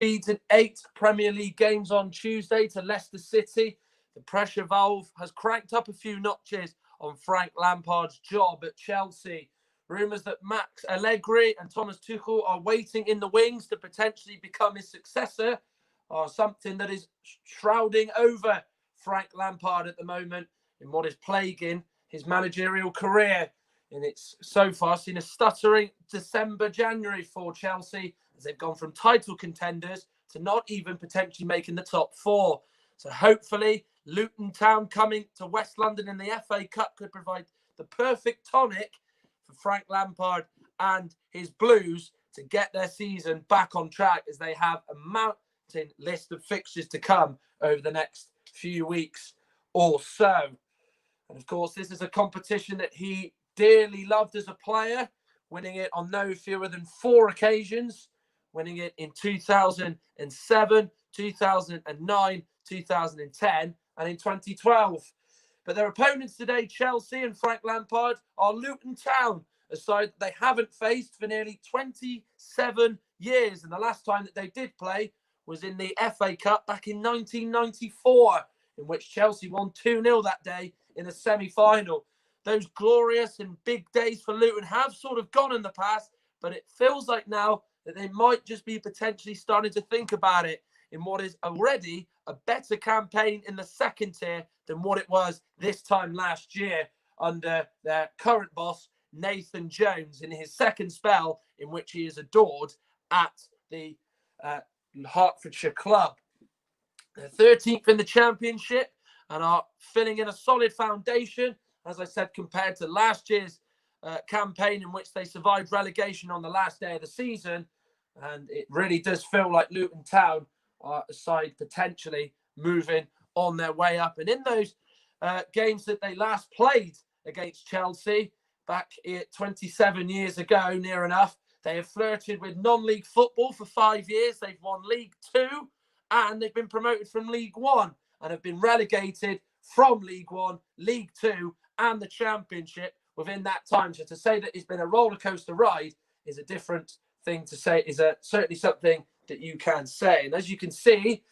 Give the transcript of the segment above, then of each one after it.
Conceded 8 Premier League games on Tuesday to Leicester City. The pressure valve has cranked up a few notches on Frank Lampard's job at Chelsea. Rumours that Max Allegri and Thomas Tuchel are waiting in the wings to potentially become his successor are something that is shrouding over Frank Lampard at the moment in what is plaguing his managerial career. And it's so far seen a stuttering December-January for Chelsea as they've gone from title contenders to not even potentially making the top 4. So hopefully Luton Town coming to West London in the FA Cup could provide the perfect tonic for Frank Lampard and his Blues to get their season back on track, as they have a mountain list of fixtures to come over the next few weeks or so. And of course, this is a competition that he dearly loved as a player, winning it on no fewer than 4 occasions, winning it in 2007, 2009, 2010, and in 2012. But their opponents today, Chelsea and Frank Lampard, are Luton Town, a side that they haven't faced for nearly 27 years. And the last time that they did play was in the FA Cup back in 1994, in which Chelsea won 2-0 that day in a semi-final. Those glorious and big days for Luton have sort of gone in the past, but it feels like now that they might just be potentially starting to think about it in what is already a better campaign in the second tier than what it was this time last year under their current boss, Nathan Jones, in his second spell in which he is adored at the Hertfordshire club. They're 13th in the Championship and are filling in a solid foundation, as I said, compared to last year's campaign in which they survived relegation on the last day of the season. And it really does feel like Luton Town are a side potentially moving on their way up. And in those games that they last played against Chelsea back 27 years ago, near enough, they have flirted with non-league football for 5 years. They've won League 2 and they've been promoted from League 1 and have been relegated from League 1, League 2 and the Championship within that time. So to say that it's been a roller coaster ride is a different thing to say, is certainly something that you can say. And as you can see,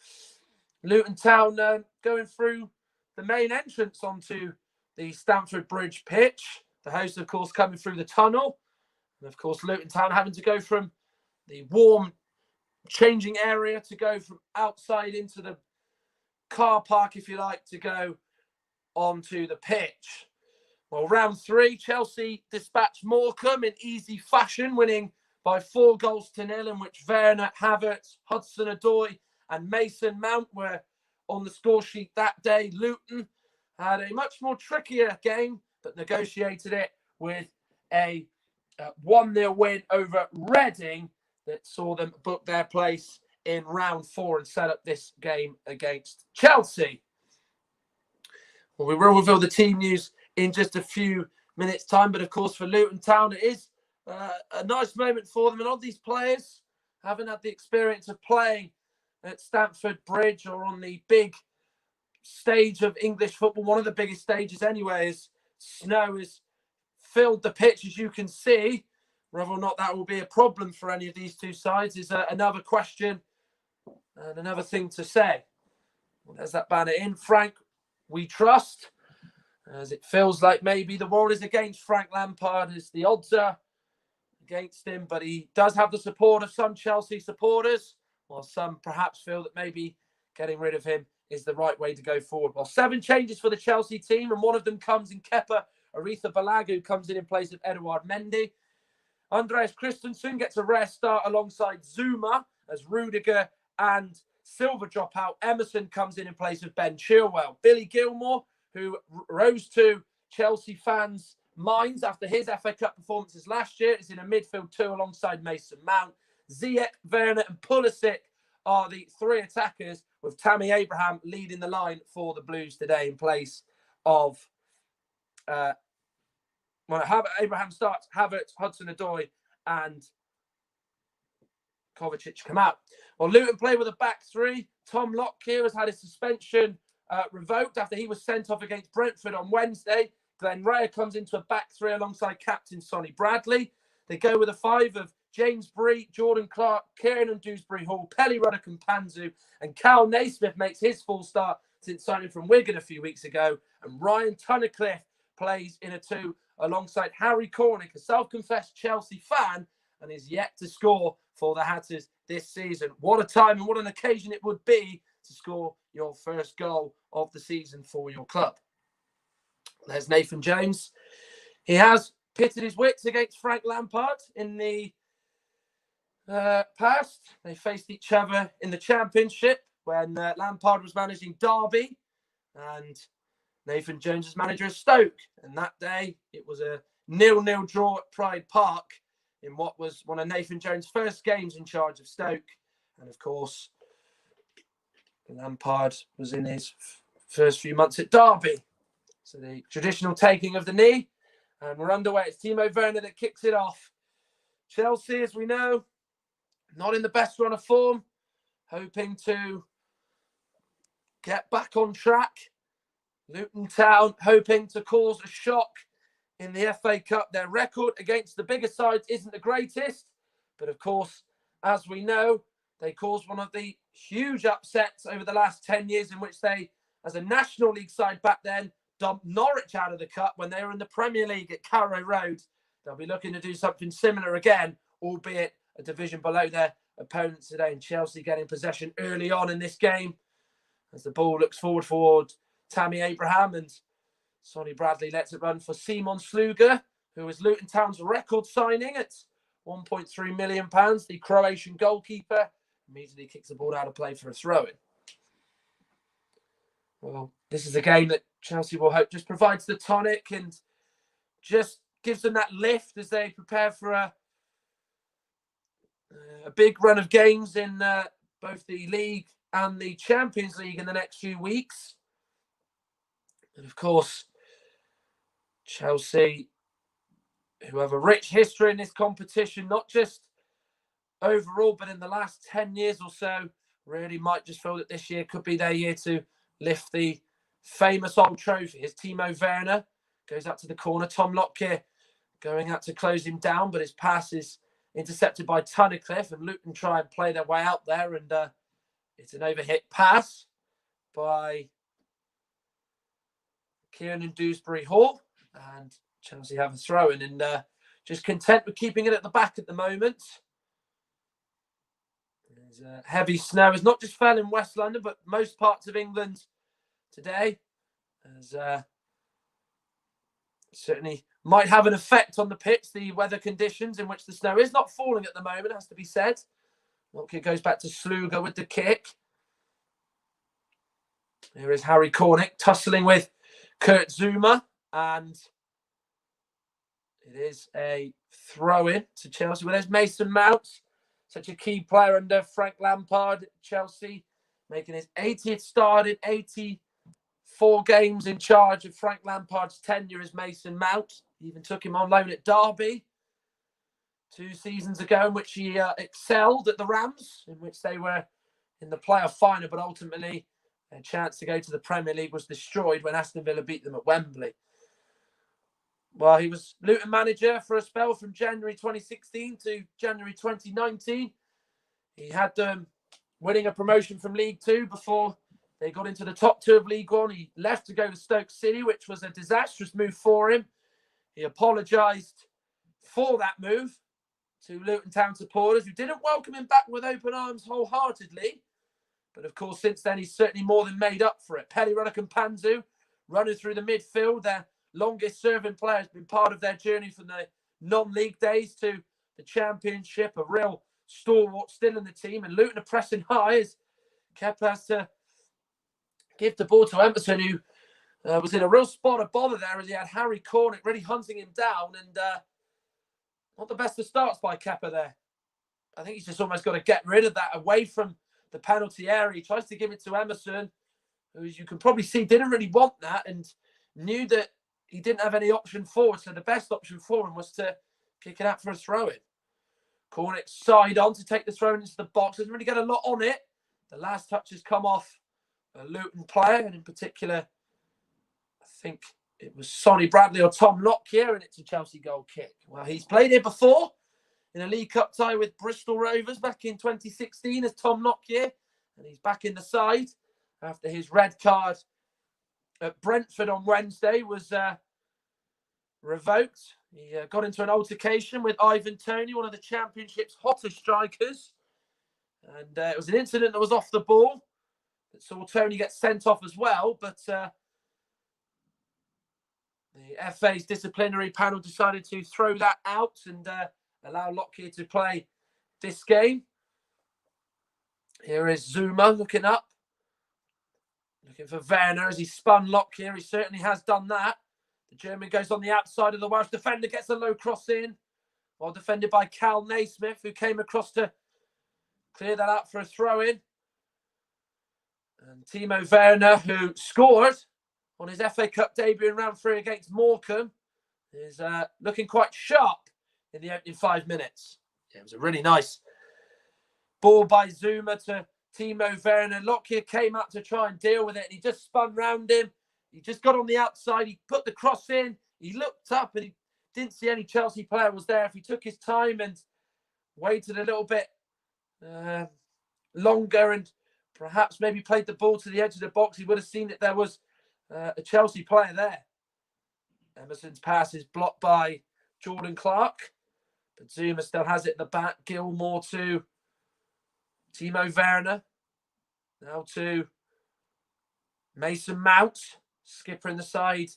Luton Town going through the main entrance onto the Stamford Bridge pitch. The host, of course, coming through the tunnel. And of course, Luton Town having to go from the warm changing area to go from outside into the car park, if you like, to go onto the pitch. Well, round 3, Chelsea dispatched Morecambe in easy fashion, winning by 4-0, in which Werner, Havertz, Hudson-Odoi and Mason Mount were on the score sheet that day. Luton had a much more trickier game, but negotiated it with a 1-0 win over Reading that saw them book their place in round 4 and set up this game against Chelsea. Well, we will reveal the team news in just a few minutes' time, but of course for Luton Town it is a nice moment for them, and all these players haven't had the experience of playing at Stamford Bridge or on the big stage of English football, one of the biggest stages anyway, as snow has filled the pitch, as you can see. Whether or not that will be a problem for any of these two sides is another question and another thing to say. Well, there's that banner in. Frank, we trust, as it feels like maybe the world is against Frank Lampard, as the odds are against him, but he does have the support of some Chelsea supporters, while some perhaps feel that maybe getting rid of him is the right way to go forward. Well, 7 changes for the Chelsea team, and one of them comes in Kepa Arrizabalaga, who comes in place of Eduard Mendy. Andreas Christensen gets a rare start alongside Zuma as Rudiger and Silva drop out. Emerson comes in place of Ben Chilwell. Billy Gilmore, who rose to Chelsea fans' minds after his FA Cup performances last year, is in a midfield 2 alongside Mason Mount. Ziyech, Werner and Pulisic are the 3 attackers, with Tammy Abraham leading the line for the Blues today in place of Abraham starts, Havertz, Hudson-Odoi and Kovacic come out. Well, Luton play with a back 3. Tom Lockyer has had his suspension revoked after he was sent off against Brentford on Wednesday. Glenn Rea comes into a back 3 alongside captain Sonny Bradley. They go with a 5 of James Bree, Jordan Clark, Kieran Dewsbury-Hall, Pelly Ruddock and Panzu, and Cal Naismith makes his full start since signing from Wigan a few weeks ago. And Ryan Tunnicliffe plays in a 2 alongside Harry Cornick, a self-confessed Chelsea fan, and is yet to score for the Hatters this season. What a time and what an occasion it would be to score your first goal of the season for your club. There's Nathan Jones. He has pitted his wits against Frank Lampard in the past. They faced each other in the Championship when Lampard was managing Derby and Nathan Jones was manager of Stoke. And that day, it was a 0-0 draw at Pride Park in what was one of Nathan Jones' first games in charge of Stoke. And of course, Lampard was in his first few months at Derby. So the traditional taking of the knee. And we're underway. It's Timo Werner that kicks it off. Chelsea, as we know, not in the best run of form. Hoping to get back on track. Luton Town hoping to cause a shock in the FA Cup. Their record against the bigger sides isn't the greatest. But of course, as we know, they caused one of the huge upsets over the last 10 years in which they, as a National League side back then, dumped Norwich out of the cup when they were in the Premier League at Carrow Road. They'll be looking to do something similar again, albeit a division below their opponents today. And Chelsea getting possession early on in this game as the ball looks forward Tammy Abraham, and Sonny Bradley lets it run for Simon Sluga, who is Luton Town's record signing at £1.3 million. The Croatian goalkeeper immediately kicks the ball out of play for a throw-in. Well, this is a game that Chelsea will hope just provides the tonic and just gives them that lift as they prepare for a big run of games in both the league and the Champions League in the next few weeks. And of course, Chelsea, who have a rich history in this competition, not just overall, but in the last 10 years or so, really might just feel that this year could be their year to lift the famous old trophy. As Timo Werner goes out to the corner, Tom Lockyer going out to close him down, but his pass is intercepted by Tunnicliffe, and Luton try and play their way out there, and it's an overhit pass by Kieran Dewsbury-Hall, and Chelsea have a throw-in, and just content with keeping it at the back at the moment. There's heavy snow. It's not just fell in West London, but most parts of England today. As certainly might have an effect on the pitch, the weather conditions in which the snow is not falling at the moment, has to be said. Look, it goes back to Sluga with the kick. Here is Harry Cornick tussling with Kurt Zuma, and it is a throw-in to Chelsea. Well, there's Mason Mount, such a key player under Frank Lampard. Chelsea making his 80th start in 84 games in charge of Frank Lampard's tenure as Mason Mount. He even took him on loan at Derby 2 seasons ago, in which he excelled at the Rams, in which they were in the playoff final, but ultimately their chance to go to the Premier League was destroyed when Aston Villa beat them at Wembley. Well, he was Luton manager for a spell from January 2016 to January 2019. He had them winning a promotion from League Two before they got into the top 2 of League One. He left to go to Stoke City, which was a disastrous move for him. He apologised for that move to Luton Town supporters, who didn't welcome him back with open arms wholeheartedly. But of course, since then, he's certainly more than made up for it. Pelly Ruddock and Panzu running through the midfield. Their longest serving player has been part of their journey from the non-league days to the Championship. A real stalwart still in the team. And Luton are pressing high as Kepa has to give the ball to Emerson, who was in a real spot of bother there as he had Harry Cornick really hunting him down. And not the best of starts by Kepa there. I think he's just almost got to get rid of that away from the penalty area. He tries to give it to Emerson, who, as you can probably see, didn't really want that and knew that he didn't have any option forward. So the best option for him was to kick it out for a throw-in. Cornick side on to take the throw-in into the box. Doesn't really get a lot on it. The last touch has come off a Luton player, and in particular, I think it was Sonny Bradley or Tom Lockyer, and it's a Chelsea goal kick. Well, he's played here before in a League Cup tie with Bristol Rovers back in 2016 as Tom Lockyer. And he's back in the side after his red card at Brentford on Wednesday was revoked. He got into an altercation with Ivan Toney, one of the Championship's hottest strikers. And it was an incident that was off the ball that saw Toney get sent off as well. But the FA's disciplinary panel decided to throw that out and allow Lockyer to play this game. Here is Zuma looking up. Looking for Werner as he spun Lockyer. He certainly has done that. The German goes on the outside of the Welsh defender, gets a low cross in. Well defended by Cal Naismith, who came across to clear that out for a throw-in. And Timo Werner, who scored on his FA Cup debut in round 3 against Morecambe, is looking quite sharp in the opening 5 minutes. Yeah, it was a really nice ball by Zuma to Timo Werner. Lockyer came up to try and deal with it, and he just spun round him. He just got on the outside. He put the cross in. He looked up, and he didn't see any Chelsea player was there. If he took his time and waited a little bit longer and perhaps maybe played the ball to the edge of the box, he would have seen that there was a Chelsea player there. Emerson's pass is blocked by Jordan Clark, but Zuma still has it at the back. Gilmore to Timo Werner. Now to Mason Mount, skipper in the side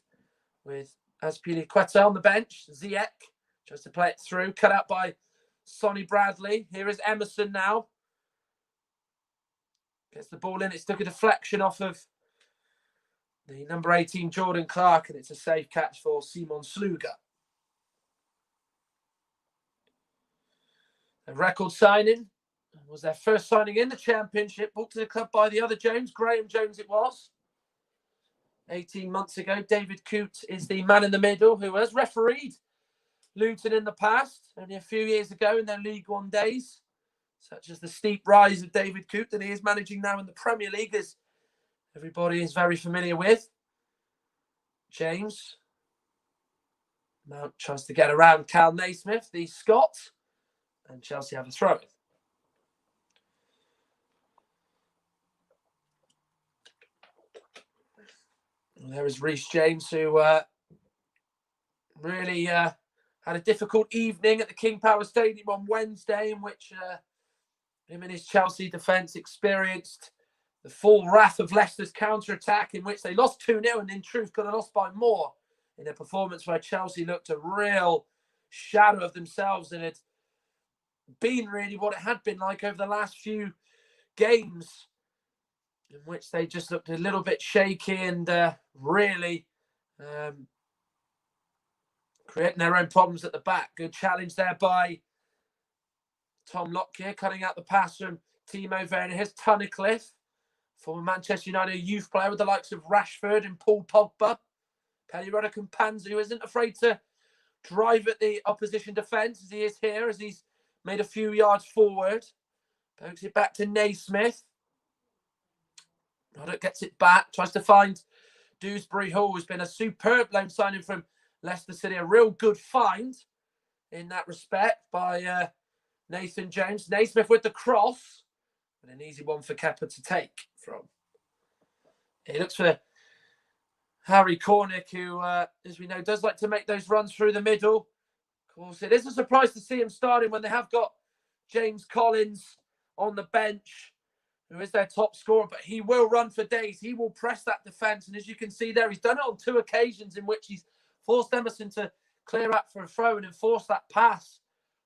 with Azpilicueta on the bench. Ziyech tries to play it through, cut out by Sonny Bradley. Here is Emerson now. Gets the ball in. It's took a deflection off of the number 18, Jordan Clark, and it's a safe catch for Simon Sluga. A record signing. Was their first signing in the Championship, brought to the club by the other Jones, Graham Jones it was. 18 months ago, David Coote is the man in the middle who has refereed Luton in the past, only a few years ago in their League One days, such as the steep rise of David Coote that he is managing now in the Premier League, as everybody is very familiar with. James Mount tries to get around Cal Naismith, the Scot, and Chelsea have a throw. And there is Reece James, who really had a difficult evening at the King Power Stadium on Wednesday, in which him and his Chelsea defence experienced the full wrath of Leicester's counter-attack, in which they lost 2-0 and in truth could have lost by more, in a performance where Chelsea looked a real shadow of themselves and had been really what it had been like over the last few games, in which they just looked a little bit shaky and really creating their own problems at the back. Good challenge there by Tom Lockyer, cutting out the pass from Timo Werner. Here's Tunnicliffe, former Manchester United youth player with the likes of Rashford and Paul Pogba. Pellegrino Campanza, who isn't afraid to drive at the opposition defence, as he is here, as he's made a few yards forward. Pokes it back to Naismith. Roddick gets it back, tries to find Dewsbury Hall, who's been a superb loan signing from Leicester City. A real good find in that respect by Nathan Jones. Naismith with the cross, and an easy one for Kepa to take from. He looks for Harry Cornick, who, as we know, does like to make those runs through the middle. Of course, it is a surprise to see him starting when they have got James Collins on the bench, who is their top scorer, but he will run for days. He will press that defence, and as you can see there, he's done it on 2 occasions in which he's forced Emerson to clear out for a throw and enforce that pass.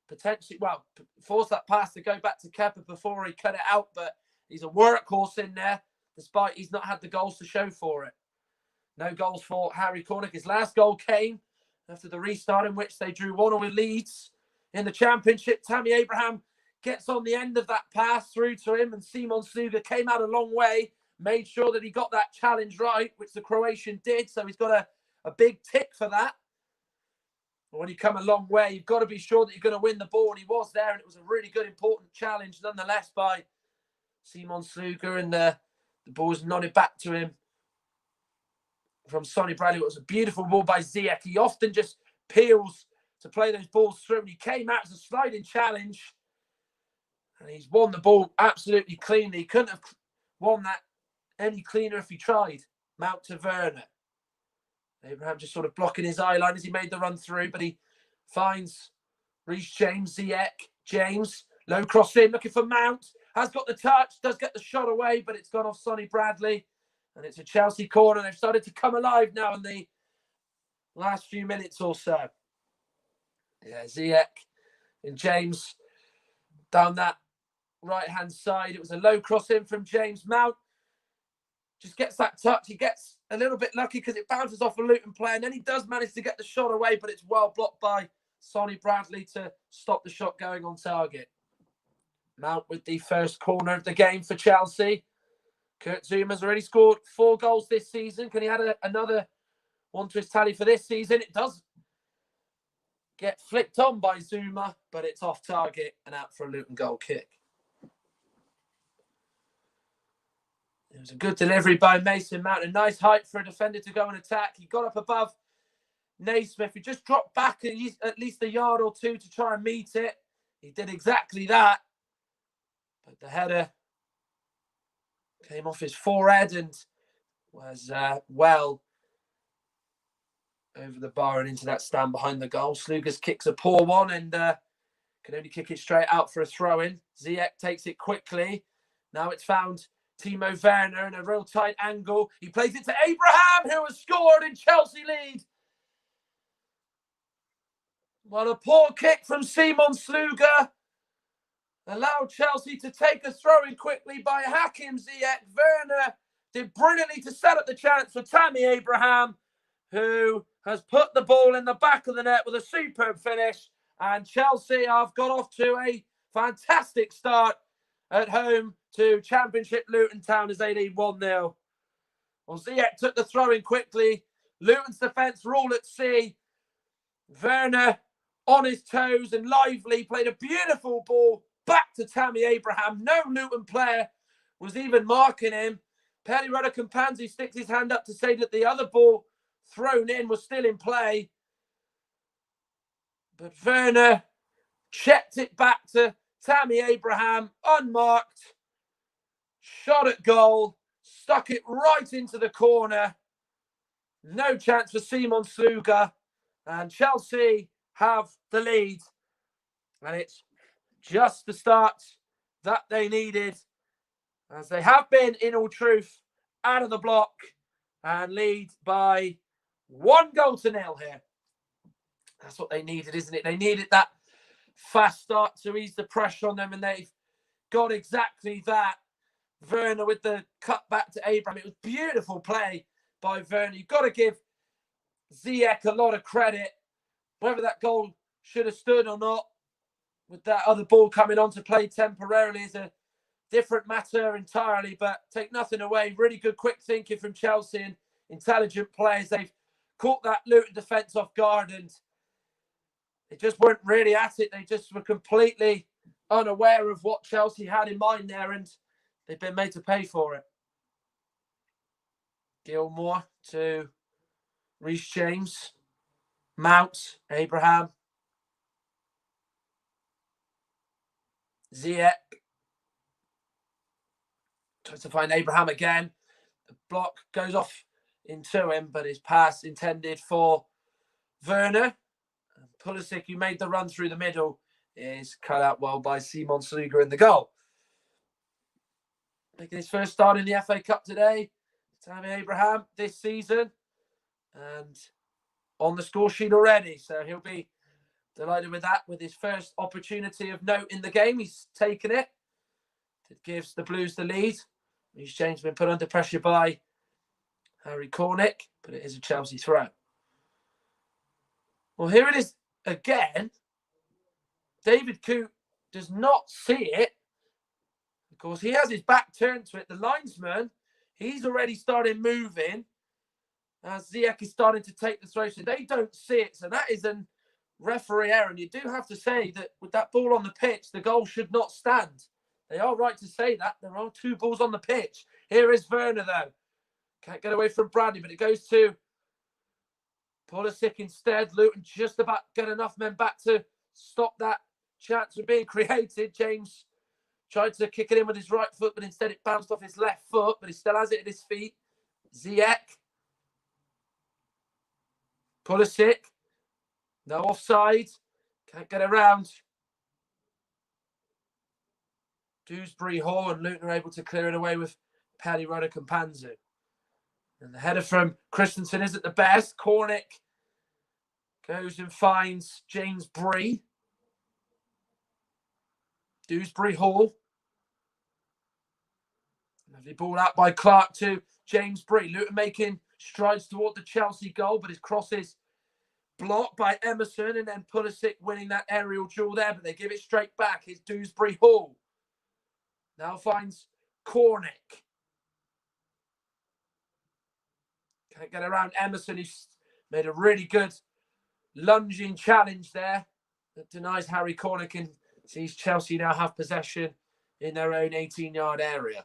Potentially, well, force that pass to go back to Kepa before he cut it out, but he's a workhorse in there, despite he's not had the goals to show for it. No goals for Harry Cornick. His last goal came after the restart, in which they drew 1-1 with Leeds in the Championship. Tammy Abraham gets on the end of that pass through to him, and Simon Sluga came out a long way, made sure that he got that challenge right, which the Croatian did, so he's got a big tick for that. But when you come a long way, you've got to be sure that you're going to win the ball, and he was there, and it was a really good, important challenge nonetheless by Simon Sluga, and the ball was nodded back to him from Sonny Bradley. It was a beautiful ball by Ziyech. He often just peels to play those balls through. And he came out as a sliding challenge. And he's won the ball absolutely cleanly. He couldn't have won that any cleaner if he tried. Mount to Werner. Abraham just sort of blocking his eye line as he made the run through, but he finds Reece James, Ziyech, James, low cross in, looking for Mount, has got the touch, does get the shot away, but it's gone off Sonny Bradley, and it's a Chelsea corner. They've started to come alive now in the last few minutes or so. Yeah, Ziyech and James down that right-hand side. It was a low cross in from James. Mount just gets that touch. He gets a little bit lucky because it bounces off a Luton player, and then he does manage to get the shot away, but it's well blocked by Sonny Bradley to stop the shot going on target. Mount with the first corner of the game for Chelsea. Kurt Zuma's already scored 4 goals this season. Can he add another one to his tally for this season? It does get flicked on by Zuma, but it's off target and out for a Luton goal kick. It was a good delivery by Mason Mount. A nice height for a defender to go and attack. He got up above Naismith. He just dropped back at least a yard or two to try and meet it. He did exactly that. But the header came off his forehead and was well over the bar and into that stand behind the goal. Slugers kicks a poor one and can only kick it straight out for a throw-in. Ziyech takes it quickly. Now it's found Timo Werner in a real tight angle. He plays it to Abraham, who has scored in Chelsea lead. Well, a poor kick from Simon Sluga allowed Chelsea to take a throw-in quickly by Hakim Ziyech. Werner did brilliantly to set up the chance for Tammy Abraham, who has put the ball in the back of the net with a superb finish. And Chelsea have got off to a fantastic start at home to Championship Luton Town as they lead 1-0. Well, Ziyech took the throw-in quickly. Luton's defence were all at sea. Werner, on his toes and lively, played a beautiful ball back to Tammy Abraham. No Luton player was even marking him. Perry Rudder-Campanzi sticks his hand up to say that the other ball thrown in was still in play. But Werner checked it back to Tammy Abraham, unmarked, shot at goal, stuck it right into the corner. No chance for Simon Sluga. And Chelsea have the lead. And it's just the start that they needed, as they have been, in all truth, out of the block and lead by 1-0 here. That's what they needed, isn't it? They needed that fast start to ease the pressure on them, and they've got exactly that. Werner with the cut back to Abraham. It was beautiful play by Werner. You've got to give Ziyech a lot of credit. Whether that goal should have stood or not, with that other ball coming on to play temporarily, is a different matter entirely, but take nothing away. Really good quick thinking from Chelsea and intelligent players. They've caught that Luton defence off guard and they just weren't really at it. They just were completely unaware of what Chelsea had in mind there, and they've been made to pay for it. Gilmore to Reece James, Mount, Abraham, Ziyech. Tries to find Abraham again. The block goes off into him, but his pass intended for Werner. Pulisic, who made the run through the middle, is cut out well by Simon Sluga in the goal. Making his first start in the FA Cup today, Tammy Abraham this season, and on the score sheet already. So he'll be delighted with that, with his first opportunity of note in the game. He's taken it. It gives the Blues the lead. Reece James has been put under pressure by Harry Cornick, but it is a Chelsea throw. Well, here it is again. David Coote does not see it. Of course, he has his back turned to it. The linesman, he's already started moving as Ziyech is starting to take the throw. So they don't see it. So that is a referee error. And you do have to say that with that ball on the pitch, the goal should not stand. They are right to say that. There are 2 balls on the pitch. Here is Werner, though. Can't get away from Bradley, but it goes to Pulisic instead. Luton just about get enough men back to stop that chance from being created. James tried to kick it in with his right foot, but instead it bounced off his left foot, but he still has it at his feet. Ziyech. Pulisic. No offside. Can't get around. Dewsbury Hall and Luton are able to clear it away with Paddy Roddick and Panzu. And the header from Christensen isn't the best. Cornick goes and finds James Bree. Dewsbury Hall. Lovely ball out by Clark to James Bree. Luton making strides toward the Chelsea goal, but his cross is blocked by Emerson, and then Pulisic winning that aerial duel there, but they give it straight back. It's Dewsbury Hall. Now finds Cornick. Can't get around Emerson. He's made a really good lunging challenge there that denies Harry Cornick and sees Chelsea now have possession in their own 18-yard area.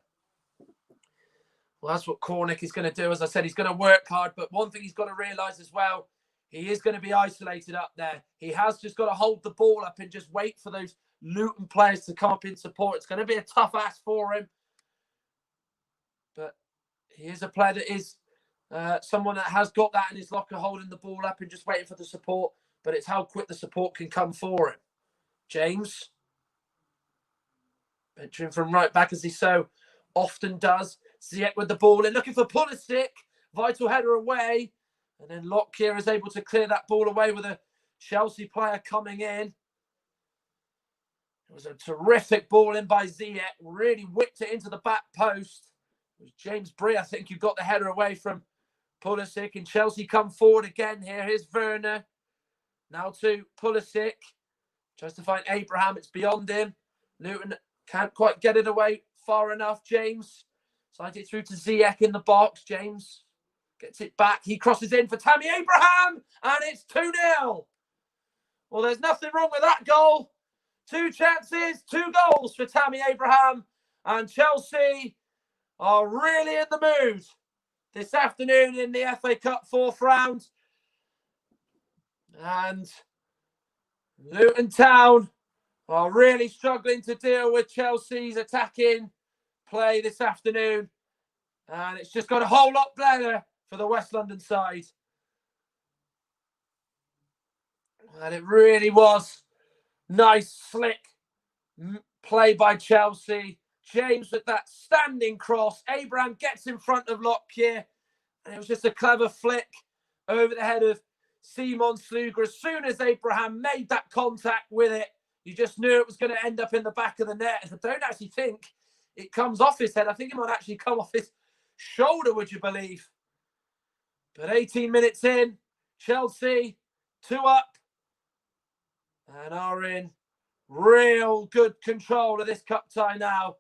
Well, that's what Cornick is going to do. As I said, he's going to work hard, but one thing he's got to realise as well, he is going to be isolated up there. He has just got to hold the ball up and just wait for those Luton players to come up in support. It's going to be a tough ask for him. But he is a player that is someone that has got that in his locker, holding the ball up and just waiting for the support. But it's how quick the support can come for him. James. Venturing from right back as he so often does. Ziyech with the ball and looking for Pulisic. Vital header away. And then Lockyer is able to clear that ball away with a Chelsea player coming in. It was a terrific ball in by Ziyech. Really whipped it into the back post. It was James Bree, I think, who got the header away from Pulisic. And Chelsea come forward again here. Here's Werner. Now to Pulisic. Tries to find Abraham. It's beyond him. Luton can't quite get it away far enough. James slides it through to Ziyech in the box. James gets it back. He crosses in for Tammy Abraham. And it's 2-0. Well, there's nothing wrong with that goal. 2 chances, 2 goals for Tammy Abraham. And Chelsea are really in the mood this afternoon in the FA Cup 4th round. And Luton Town are really struggling to deal with Chelsea's attacking play this afternoon. And it's just got a whole lot better for the West London side. And it really was nice, slick play by Chelsea. James with that standing cross. Abraham gets in front of Lockyer. And it was just a clever flick over the head of Simon Sluga. As soon as Abraham made that contact with it, you just knew it was going to end up in the back of the net. And I don't actually think it comes off his head. I think it might actually come off his shoulder, would you believe? But 18 minutes in, Chelsea 2 up and are in real good control of this cup tie now.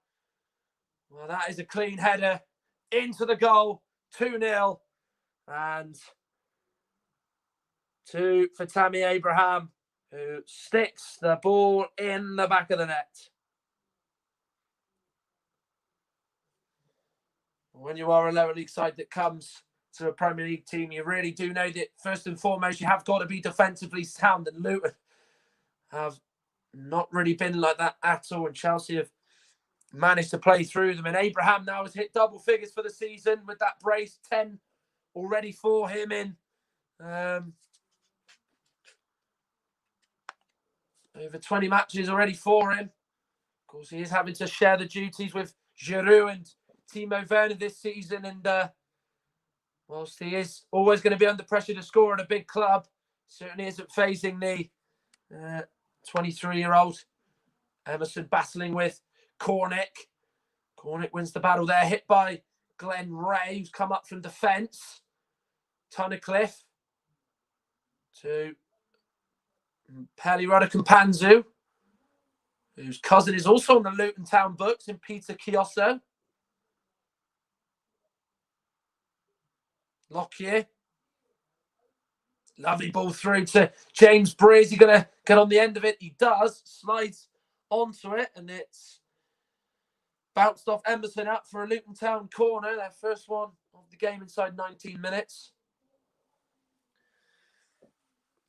Well, that is a clean header into the goal, 2-0. And 2 for Tammy Abraham, who sticks the ball in the back of the net. When you are a lower league side that comes to a Premier League team, you really do know that first and foremost, you have got to be defensively sound, and Luton have not really been like that at all, and Chelsea have managed to play through them. And Abraham now has hit double figures for the season with that brace, 10 already for him in over 20 matches already for him. Of course, he is having to share the duties with Giroud and Timo Werner this season. And whilst he is always going to be under pressure to score at a big club, certainly isn't phasing the 23-year-old Emerson battling with Cornick. Cornick wins the battle there, hit by Glenn Ray, who's come up from defence. Tunnicliffe to Paddy Roddick and Panzu, whose cousin is also on the Luton Town books in Peter Chioso. Lockyer. Lovely ball through to James Bree. Is he going to get on the end of it? He does. Slides onto it, and it's bounced off Emerson up for a Luton Town corner. Their first one of the game inside 19 minutes.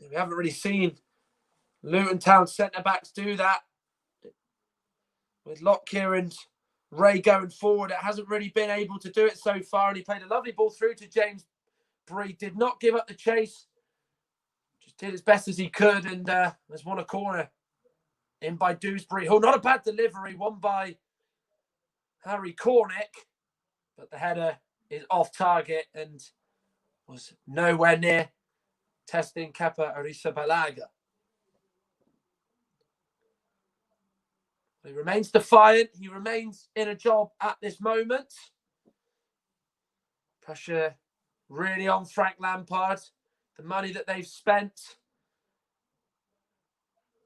We haven't really seen Luton Town centre-backs do that. With Lockyer and Ray going forward, it hasn't really been able to do it so far. And he played a lovely ball through to James Bree. Did not give up the chase. Just did as best as he could, and has won a corner in by Dewsbury. Oh, not a bad delivery. Won by Harry Cornick. But the header is off target and was nowhere near testing Kepa Arrizabalaga. He remains defiant. He remains in a job at this moment. Pressure really on Frank Lampard. The money that they've spent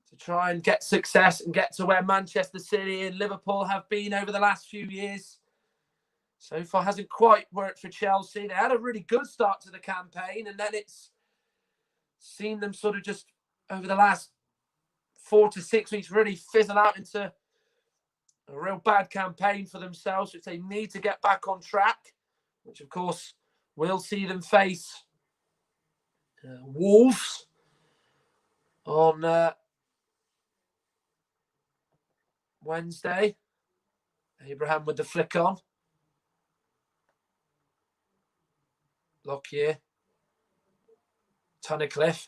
to try and get success and get to where Manchester City and Liverpool have been over the last few years. So far hasn't quite worked for Chelsea. They had a really good start to the campaign, and then it's seen them sort of just over the last 4 to 6 weeks really fizzle out into a real bad campaign for themselves, which they need to get back on track, which of course will see them face Wolves on Wednesday. Abraham with the flick on. Lockyer. Tunnicliffe.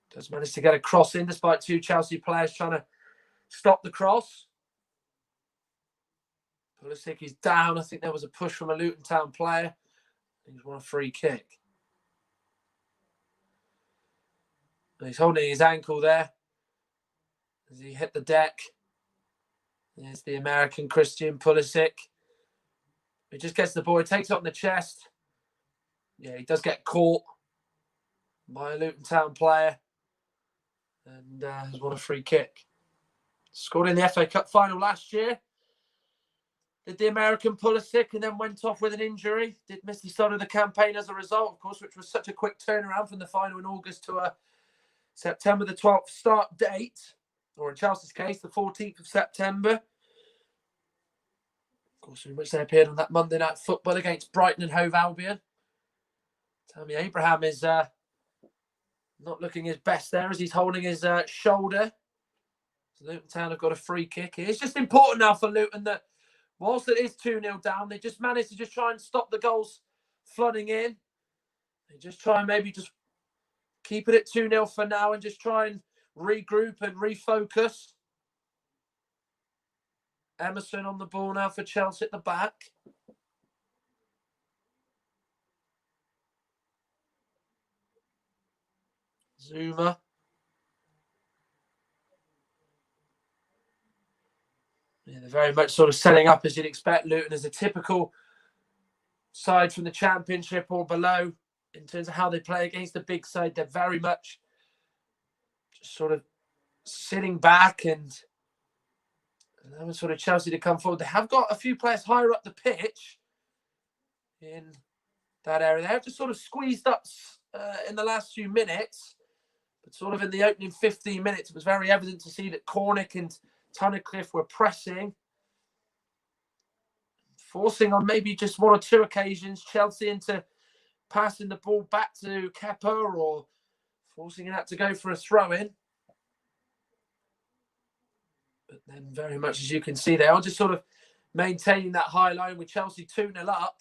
Does manage to get a cross in despite 2 Chelsea players trying to stop the cross. Pulisic is down. I think there was a push from a Luton Town player. He's won a free kick. And he's holding his ankle there as he hit the deck. There's the American Christian Pulisic. He just gets the ball. He takes it on the chest. Yeah, he does get caught by a Luton Town player. And has won a free kick. Scored in the FA Cup final last year. Did the American Pulisic and then went off with an injury. Did miss the start of the campaign as a result, of course, which was such a quick turnaround from the final in August to a September the 12th start date. Or in Chelsea's case, the 14th of September. Of course, in which they appeared on that Monday Night Football against Brighton and Hove Albion. Tammy Abraham is not looking his best there as he's holding his shoulder. So Luton Town have got a free kick here. It's just important now for Luton that whilst it is 2-0 down, they just managed to just try and stop the goals flooding in. They just try and maybe just keep it at 2-0 for now and just try and regroup and refocus. Emerson on the ball now for Chelsea at the back. Zuma. Yeah, they're very much sort of setting up as you'd expect Luton as a typical side from the Championship or below in terms of how they play against the big side. They're very much just sort of sitting back and allowing sort of Chelsea to come forward. They have got a few players higher up the pitch in that area. They have just sort of squeezed up in the last few minutes, but sort of in the opening 15 minutes, it was very evident to see that Cornick and Tunnicliffe were pressing, forcing on maybe just 1 or 2 occasions Chelsea into passing the ball back to Kepa or forcing it out to go for a throw-in. But then very much, as you can see, they are just sort of maintaining that high line with Chelsea 2-0 up.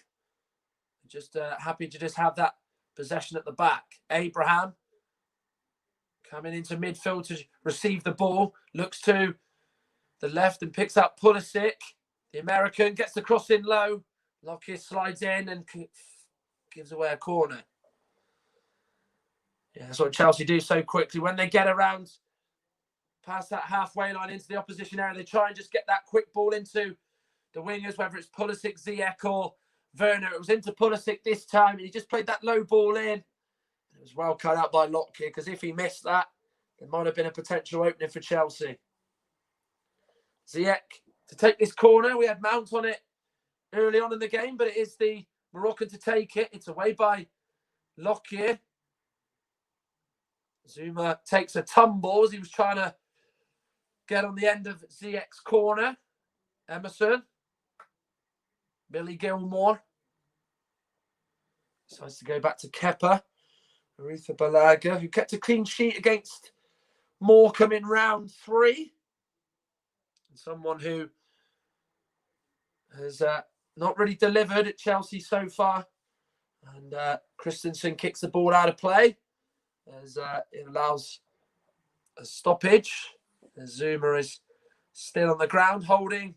Just happy to just have that possession at the back. Abraham coming into midfield to receive the ball. Looks to the left and picks up Pulisic. The American gets the cross in low. Lockyer slides in and gives away a corner. Yeah, that's what Chelsea do so quickly. When they get around past that halfway line into the opposition area, they try and just get that quick ball into the wingers, whether it's Pulisic, Ziyech or Werner. It was into Pulisic this time, and he just played that low ball in. It was well cut out by Lockyer, because if he missed that, there might have been a potential opening for Chelsea. Ziyech to take this corner. We had Mount on it early on in the game, but it is the Moroccan to take it. It's away by Lockyer. Zuma takes a tumble as he was trying to get on the end of Ziyech's corner. Emerson. Billy Gilmore decides to go back to Kepa Aretha Balaga, who kept a clean sheet against Morecambe in round 3. And someone who has not really delivered at Chelsea so far. And Christensen kicks the ball out of play as it allows a stoppage. As Zuma is still on the ground holding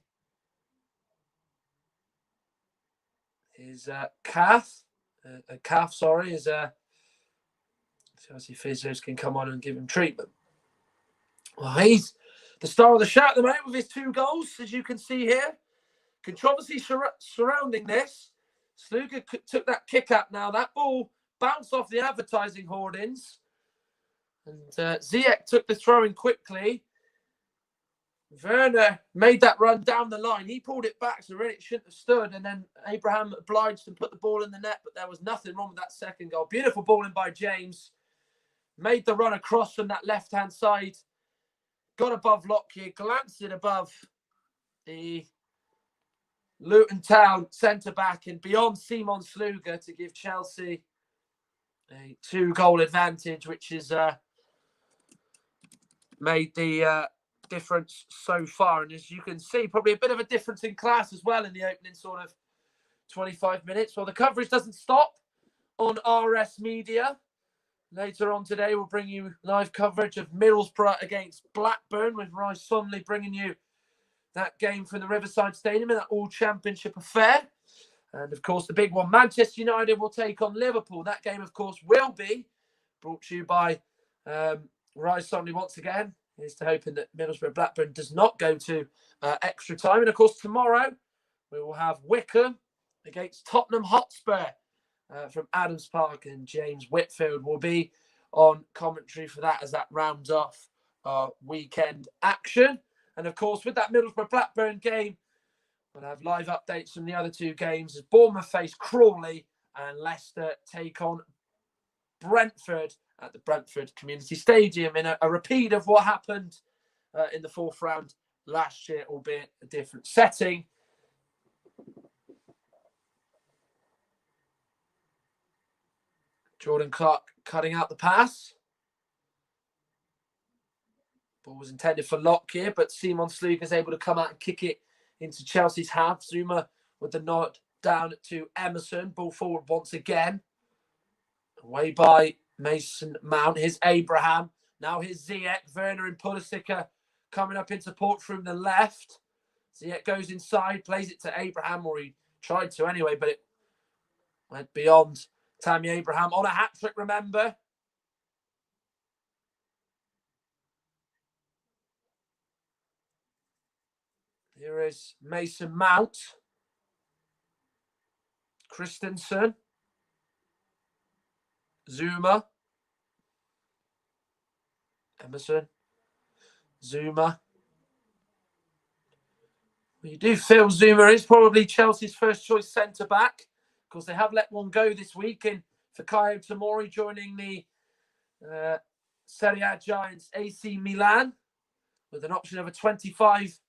his calf. His Chelsea physios can come on and give him treatment. Well, he's the star of the show at the moment with his 2 goals, as you can see here. Controversy surrounding this. Sluga took that kick out now. That ball bounced off the advertising hoardings. And Ziyech took the throw in quickly. Werner made that run down the line. He pulled it back, so really it shouldn't have stood. And then Abraham obliged and put the ball in the net, but there was nothing wrong with that second goal. Beautiful ball in by James. Made the run across from that left-hand side. Got above Lockyer, glanced it above the Luton Town centre-back and beyond Simon Sluga to give Chelsea a 2-goal advantage, which has made the difference so far. And as you can see, probably a bit of a difference in class as well in the opening sort of 25 minutes. Well, the coverage doesn't stop on RS Media. Later on today, we'll bring you live coverage of Middlesbrough against Blackburn, with Rice Sonley bringing you that game from the Riverside Stadium in that all-championship affair. And, of course, the big one, Manchester United will take on Liverpool. That game, of course, will be brought to you by Rice Sonley once again. Here's to hoping that Middlesbrough Blackburn does not go to extra time. And, of course, tomorrow we will have Wickham against Tottenham Hotspur from Adams Park, and James Whitfield will be on commentary for that as that rounds off our weekend action. And, of course, with that Middlesbrough Blackburn game, we'll have live updates from the other 2 games as Bournemouth face Crawley and Leicester take on Brentford at the Brentford Community Stadium in a repeat of what happened in the 4th round last year, albeit a different setting. Jordan Clark cutting out the pass. Ball was intended for Lockyer, but Simon Sluga is able to come out and kick it into Chelsea's half. Zuma with the nod down to Emerson. Ball forward once again. Away by Mason Mount. Here's Abraham. Now here's Ziyech. Werner and Pulisic coming up in support from the left. Ziyech goes inside, plays it to Abraham, or he tried to anyway, but it went beyond Tammy Abraham on a hat-trick, remember. Here is Mason Mount. Christensen. Zuma. Emerson. Zuma. Well, you do feel Zuma is probably Chelsea's first choice centre-back. Of course, they have let one go this week in Fikayo Tomori joining the Serie A giants AC Milan with an option of a £25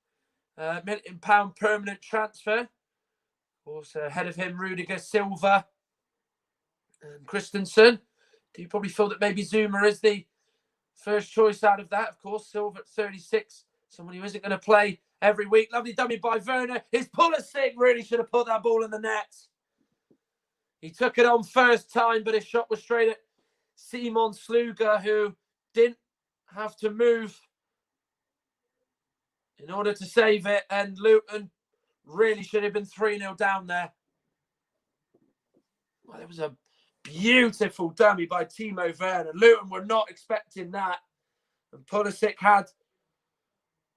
million permanent transfer. Also ahead of him, Rudiger, Silva and Christensen. Do you probably feel that maybe Zuma is the first choice out of that? Of course, Silva at 36, someone who isn't going to play every week. Lovely dummy by Werner. His Pulisic really should have put that ball in the net. He took it on first time, but his shot was straight at Simon Sluga, who didn't have to move in order to save it. And Luton really should have been 3-0 down there. Well, it was a beautiful dummy by Timo Werner. Luton were not expecting that. And Pulisic had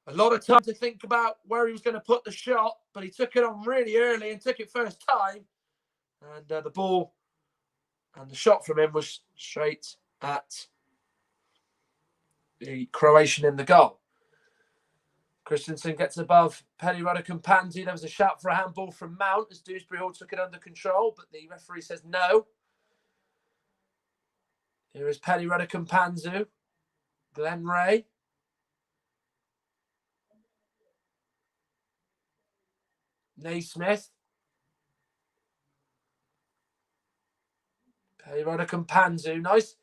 a lot of time to think about where he was going to put the shot, but he took it on really early and took it first time. And the ball and the shot from him was straight at the Croatian in the goal. Christensen gets above Pelly Rudder-Campanzi. There was a shout for a handball from Mount as Dewsbury Hall took it under control, but the referee says no. Here is Pelly Rudder-Campanzu. Glenn Ray. Naismith. Pelly Rudder-Campanzu. Nice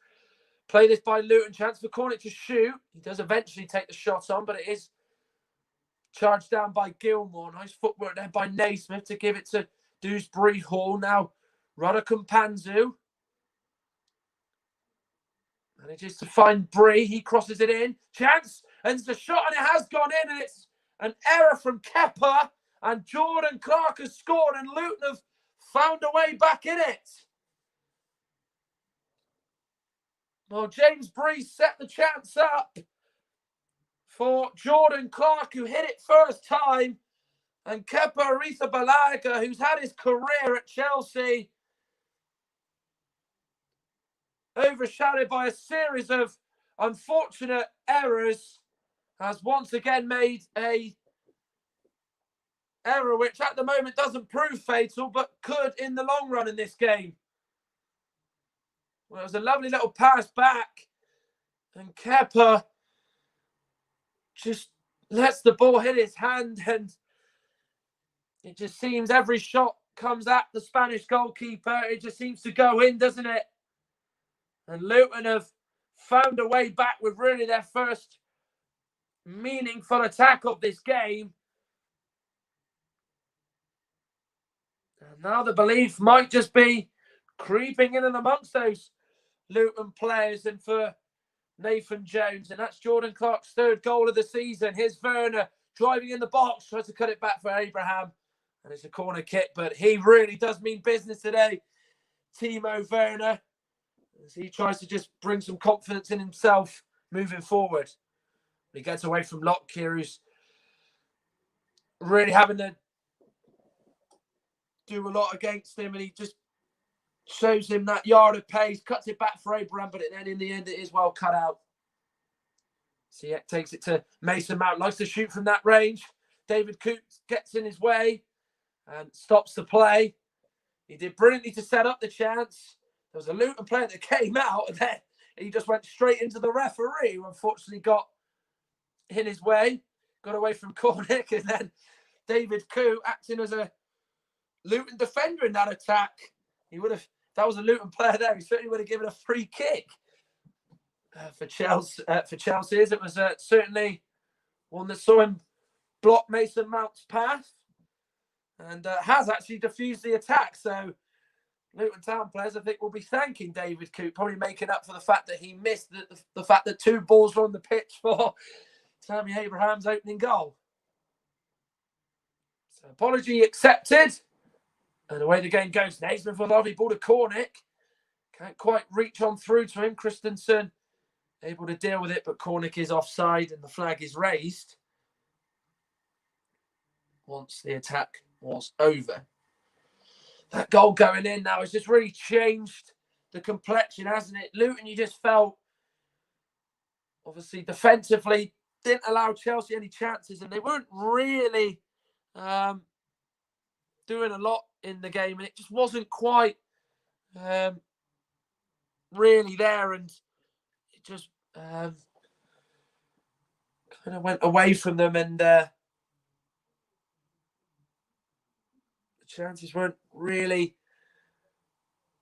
Play this by Luton. Chance for Cornick to shoot. He does eventually take the shot on, but it is charged down by Gilmore. Nice footwork there by Naismith to give it to Dewsbury Hall. Now, Roderick Panzu. And it is to find Bree. He crosses it in. Chance. And it's a shot, and it has gone in. And it's an error from Kepa. And Jordan Clark has scored, and Luton have found a way back in it. Well, James Bree set the chance up for Jordan Clark, who hit it first time. And Kepa Arrizabalaga, who's had his career at Chelsea, overshadowed by a series of unfortunate errors, has once again made a error which at the moment doesn't prove fatal, but could in the long run in this game. Well, it was a lovely little pass back, and Kepa just lets the ball hit his hand, and it just seems every shot comes at the Spanish goalkeeper. It just seems to go in, doesn't it? And Luton have found a way back with really their first meaningful attack of this game. And now the belief might just be creeping in and amongst those Luton players, and for Nathan Jones. And that's Jordan Clark's third goal of the season. Here's Werner driving in the box, tries to cut it back for Abraham. And it's a corner kick, but he really does mean business today, Timo Werner, as he tries to just bring some confidence in himself moving forward. He gets away from Lockyer, who's really having to do a lot against him, and he just shows him that yard of pace, cuts it back for Abraham, but then in the end it is well cut out. Ziyech takes it to Mason Mount, likes to shoot from that range. David Coote gets in his way and stops the play. He did brilliantly to set up the chance. There was a Luton player that came out, and then he just went straight into the referee, who unfortunately got in his way, got away from Cornick, and then David Coote acting as a Luton defender in that attack. He would have, if that was a Luton player there, he certainly would have given a free kick for Chelsea. It was certainly one that saw him block Mason Mount's path, and has actually diffused the attack. So Luton Town players, I think, will be thanking David Coote, probably making up for the fact that he missed the fact that two balls were on the pitch for Tammy Abraham's opening goal. So apology accepted. And away the game goes. Naismith with a lovely ball to Cornick. Can't quite reach on through to him. Christensen able to deal with it, but Cornick is offside and the flag is raised once the attack was over. That goal going in now has just really changed the complexion, hasn't it? Luton, you just felt, obviously, defensively, didn't allow Chelsea any chances, and they weren't really doing a lot in the game, and it just wasn't quite really there, and it just kind of went away from them, and the chances weren't really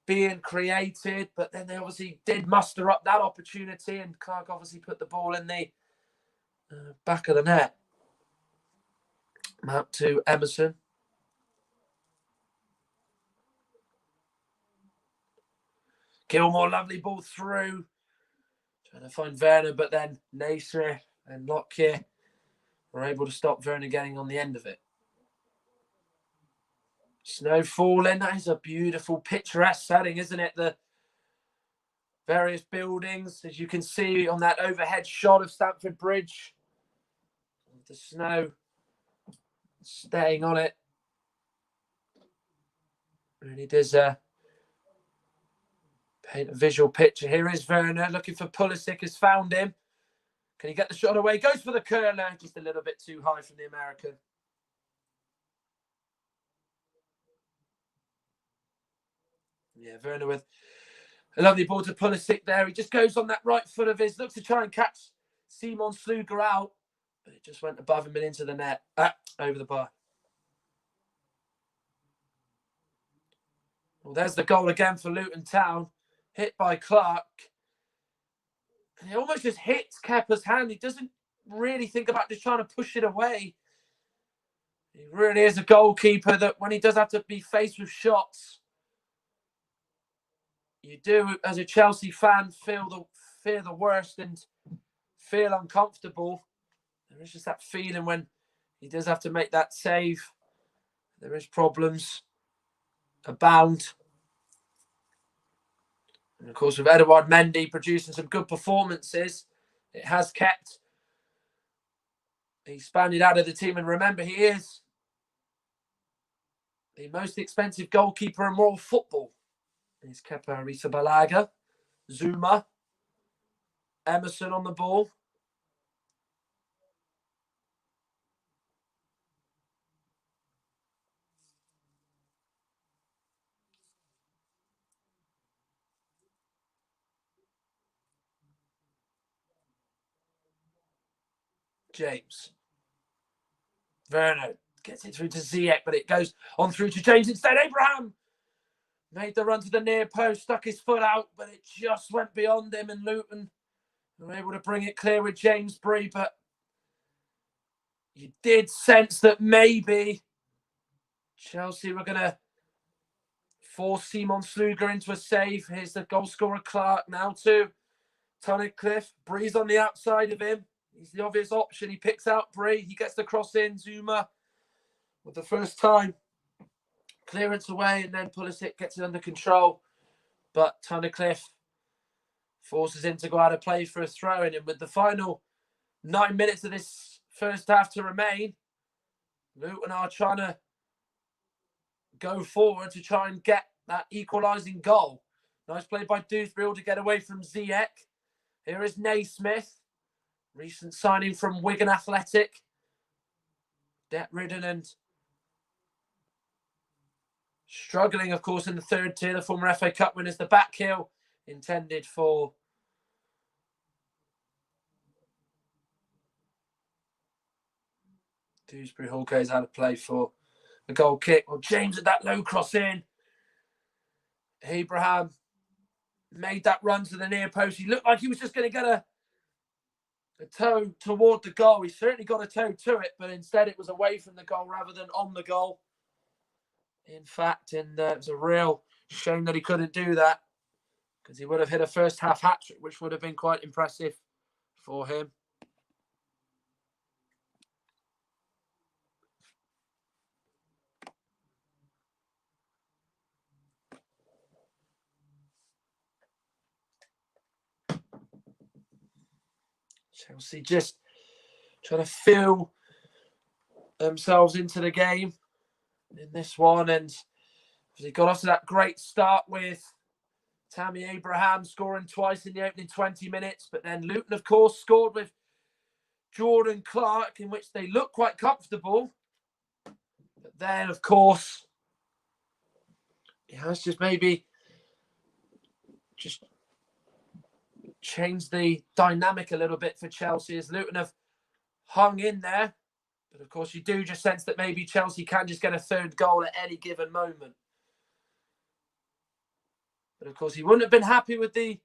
being created. But then they obviously did muster up that opportunity, and Clark obviously put the ball in the back of the net. Out to Emerson. Gilmore, lovely ball through. Trying to find Werner, but then Naismith and Lockyer were able to stop Werner getting on the end of it. Snow falling. That is a beautiful, picturesque setting, isn't it? The various buildings, as you can see on that overhead shot of Stamford Bridge. The snow staying on it. Really does paint a visual picture. Here is Werner looking for Pulisic, has found him. Can he get the shot away? Goes for the curler, just a little bit too high from the American. Yeah, Werner with a lovely ball to Pulisic there. He just goes on that right foot of his, looks to try and catch Simon Sluga out, but it just went above him and into the net, over the bar. Well, there's the goal again for Luton Town, hit by Clark. And he almost just hits Kepa's hand. He doesn't really think about just trying to push it away. He really is a goalkeeper that when he does have to be faced with shots, you do, as a Chelsea fan, fear the worst and feel uncomfortable. There is just that feeling when he does have to make that save. There is problems abound. And of course, with Edouard Mendy producing some good performances, it has kept the Spaniard out of the team. And remember, he is the most expensive goalkeeper in world football. He's Kepa Arrizabalaga, Zuma, Emerson on the ball. James. Werner gets it through to Ziyech, but it goes on through to James instead. Abraham made the run to the near post, stuck his foot out, but it just went beyond him, and Luton were able to bring it clear with James Bree. But you did sense that maybe Chelsea were going to force Simon Sluga into a save. Here's the goal scorer Clark now to Tunnicliffe. Bree's on the outside of him. He's the obvious option. He picks out Bree. He gets the cross in. Zuma with the first time. Clearance away, and then Pulisic gets it under control. But Tunnicliffe forces him to go out of play for a throw-in. And with the final 9 minutes of this first half to remain, Luton are trying to go forward to try and get that equalising goal. Nice play by Dewsbury to get away from Ziyech. Here is Naismith, recent signing from Wigan Athletic. Debt-ridden and struggling, of course, in the third tier. The former FA Cup winners, the back heel intended for Dewsbury. Hall goes out of play for the goal kick. Well, James at that low cross in. Abraham made that run to the near post. He looked like he was just going to get a toe toward the goal. He certainly got a toe to it, but instead it was away from the goal rather than on the goal. In fact, and it was a real shame that he couldn't do that, because he would have hit a first half hat-trick, which would have been quite impressive for him. Chelsea just trying to feel themselves into the game in this one, and they got off to that great start with Tammy Abraham scoring twice in the opening 20 minutes. But then Luton, of course, scored with Jordan Clark, in which they looked quite comfortable. But then, of course, it has just maybe just changed the dynamic a little bit for Chelsea, as Luton have hung in there. But, of course, you do just sense that maybe Chelsea can just get a third goal at any given moment. But, of course, he wouldn't have been happy with the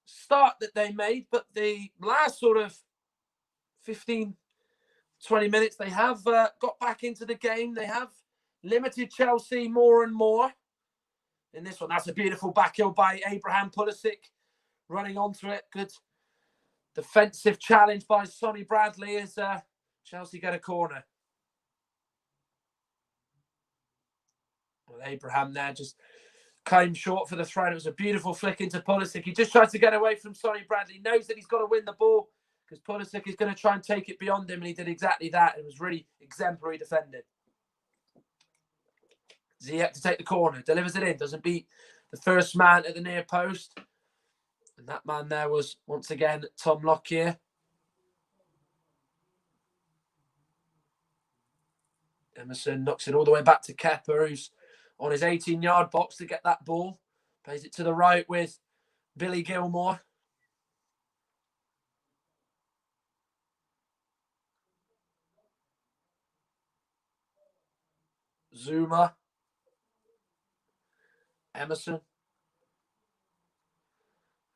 start that they made. But the last sort of 15, 20 minutes, they have got back into the game. They have limited Chelsea more and more in this one. That's a beautiful back heel by Abraham. Pulisic running onto it. Good defensive challenge by Sonny Bradley as Chelsea get a corner. Well, Abraham there just came short for the throw. It was a beautiful flick into Pulisic. He just tried to get away from Sonny Bradley. Knows that he's got to win the ball, because Pulisic is going to try and take it beyond him, and he did exactly that. It was really exemplary defending. Ziyech to take the corner, delivers it in, doesn't beat the first man at the near post. And that man there was, once again, Tom Lockyer. Emerson knocks it all the way back to Kepa, who's on his 18-yard box to get that ball. Plays it to the right with Billy Gilmore. Zuma. Emerson.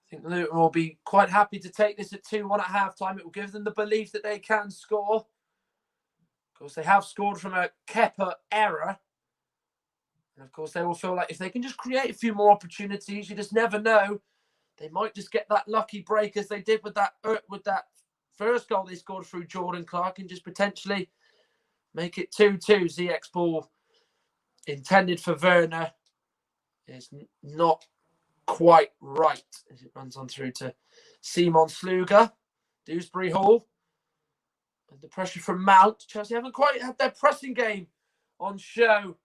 think Luton will be quite happy to take this at 2-1 at half-time. It will give them the belief that they can score. Of course, they have scored from a Kepa error. And of course, they will feel like if they can just create a few more opportunities, you just never know. They might just get that lucky break as they did with that first goal they scored through Jordan Clark and just potentially make it 2-2. Ziyech's ball intended for Werner is not quite right as it runs on through to Simon Sluga. Dewsbury Hall. And the pressure from Mount. Chelsea haven't quite had their pressing game on show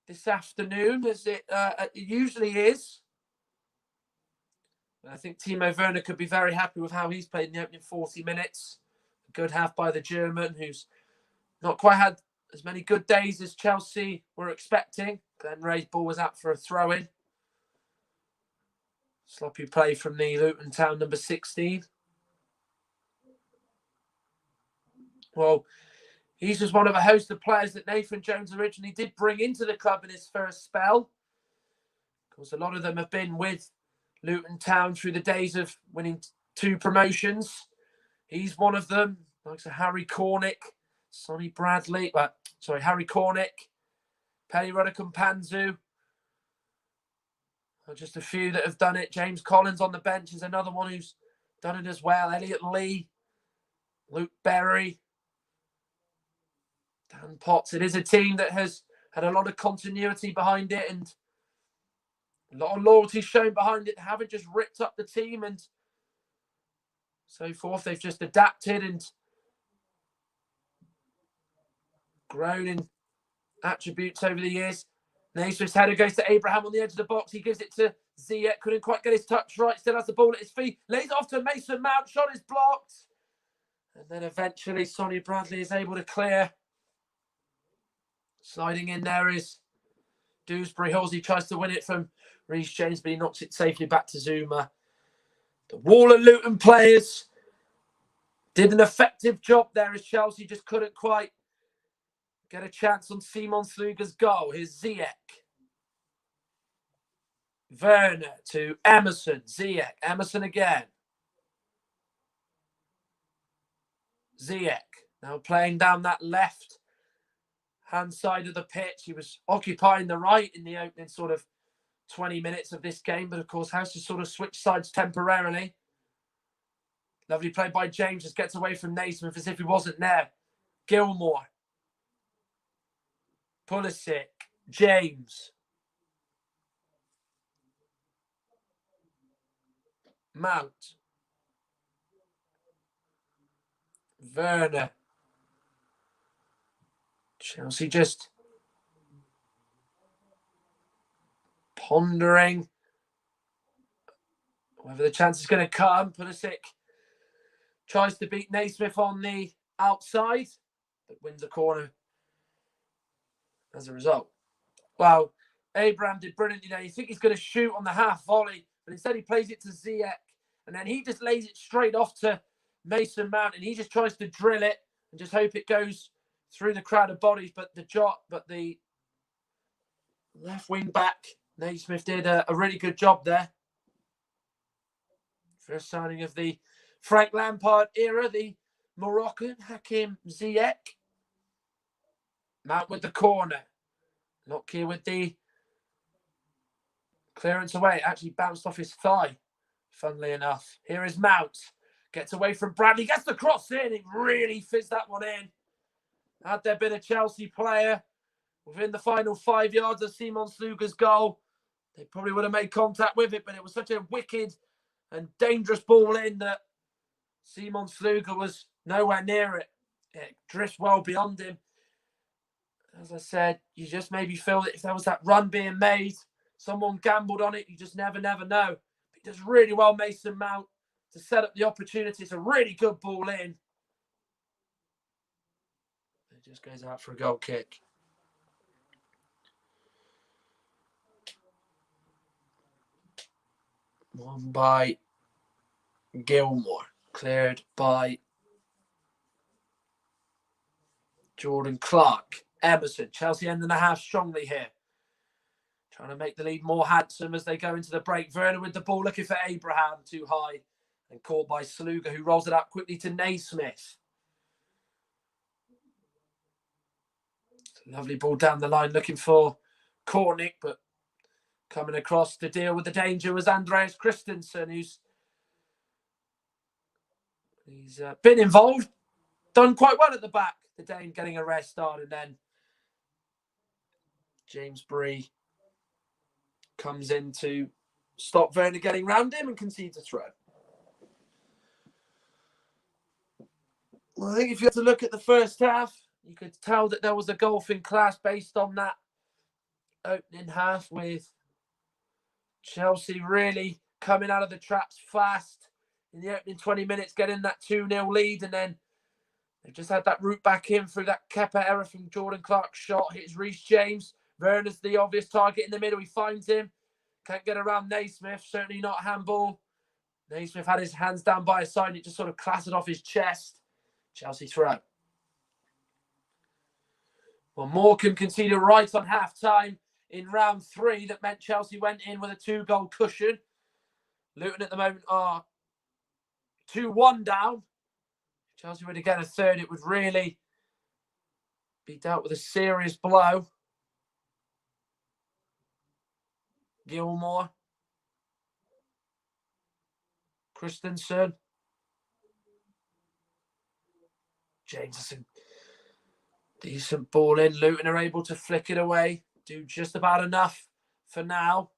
this afternoon as it usually is. I think Timo Werner could be very happy with how he's played in the opening 40 minutes. A good half by the German, who's not quite had as many good days as Chelsea were expecting. Glenn Ray's ball was out for a throw-in. Sloppy play from the Luton Town number 16. Well, he's just one of a host of players that Nathan Jones originally did bring into the club in his first spell. Of course, a lot of them have been with Luton Town through the days of winning 2 promotions. He's one of them. Like Harry Cornick, Sonny Bradley, Harry Cornick, Pelly Rudder-Kampanzu. Just a few that have done it. James Collins on the bench is another one who's done it as well. Elliot Lee, Luke Berry, Dan Potts. It is a team that has had a lot of continuity behind it and a lot of loyalty shown behind it. They haven't just ripped up the team and so forth. They've just adapted and grown in attributes over the years. Naismith's header goes to Abraham on the edge of the box. He gives it to Ziyech. Couldn't quite get his touch right. Still has the ball at his feet. Lays it off to Mason Mount. Shot is blocked. And then eventually Sonny Bradley is able to clear. Sliding in there is Dewsbury Hills. He tries to win it from Reece James, but he knocks it safely back to Zuma. The wall of Luton players did an effective job there as Chelsea just couldn't quite get a chance on Simon Sluga's goal. Here's Ziyech. Werner to Emerson. Ziyech. Emerson again. Ziyech now playing down that left-hand side of the pitch. He was occupying the right in the opening sort of 20 minutes of this game, but of course has to sort of switch sides temporarily. Lovely play by James. Just gets away from Naismith as if he wasn't there. Gilmore. Pulisic, James, Mount, Werner. Chelsea just pondering whether the chance is going to come. Pulisic tries to beat Naismith on the outside, but wins a corner as a result. Well, Abraham did brilliant. You think he's going to shoot on the half volley, but instead he plays it to Ziyech, and then he just lays it straight off to Mason Mount, and he just tries to drill it and just hope it goes through the crowd of bodies. But the left wing back Naismith did a really good job there. First signing of the Frank Lampard era, the Moroccan Hakim Ziyech. Mount with the corner. Lockyer with the clearance away. It actually bounced off his thigh, funnily enough. Here is Mount. Gets away from Bradley. Gets the cross in. It really fits that one in. Had there been a Chelsea player within the final 5 yards of Simon Sluga's goal, they probably would have made contact with it, but it was such a wicked and dangerous ball in that Simon Sluga was nowhere near it. It drifts well beyond him. As I said, you just maybe feel that if there was that run being made, someone gambled on it, you just never know. He does really well, Mason Mount, to set up the opportunity. It's a really good ball in. It just goes out for a goal kick. One by Gilmore. Cleared by Jordan Clark. Emerson. Chelsea ending the half strongly here. Trying to make the lead more handsome as they go into the break. Werner with the ball, looking for Abraham, too high. And caught by Sluga, who rolls it out quickly to Naismith. Lovely ball down the line, looking for Cornick, but coming across to deal with the danger was Andreas Christensen, he's been involved, done quite well at the back. The Dane getting a rest on, and then James Bree comes in to stop Werner getting round him and concedes a throw. Well, I think if you had to look at the first half, you could tell that there was a golfing class based on that opening half, with Chelsea really coming out of the traps fast in the opening 20 minutes, getting that 2-0 lead, and then they've just had that route back in through that Kepa error from Jordan Clark's shot. Hits Reece James. Werner's the obvious target in the middle. He finds him. Can't get around Naismith. Certainly not handball. Naismith had his hands down by his side and it just sort of clattered off his chest. Chelsea throw. Well, Morecambe conceded right on half-time in round 3. That meant Chelsea went in with a 2-goal cushion. Luton at the moment are 2-1 down. If Chelsea were to get a third, it would really be dealt with a serious blow. Gilmore. Christensen. Jameson. Decent ball in. Luton are able to flick it away. Do just about enough for now.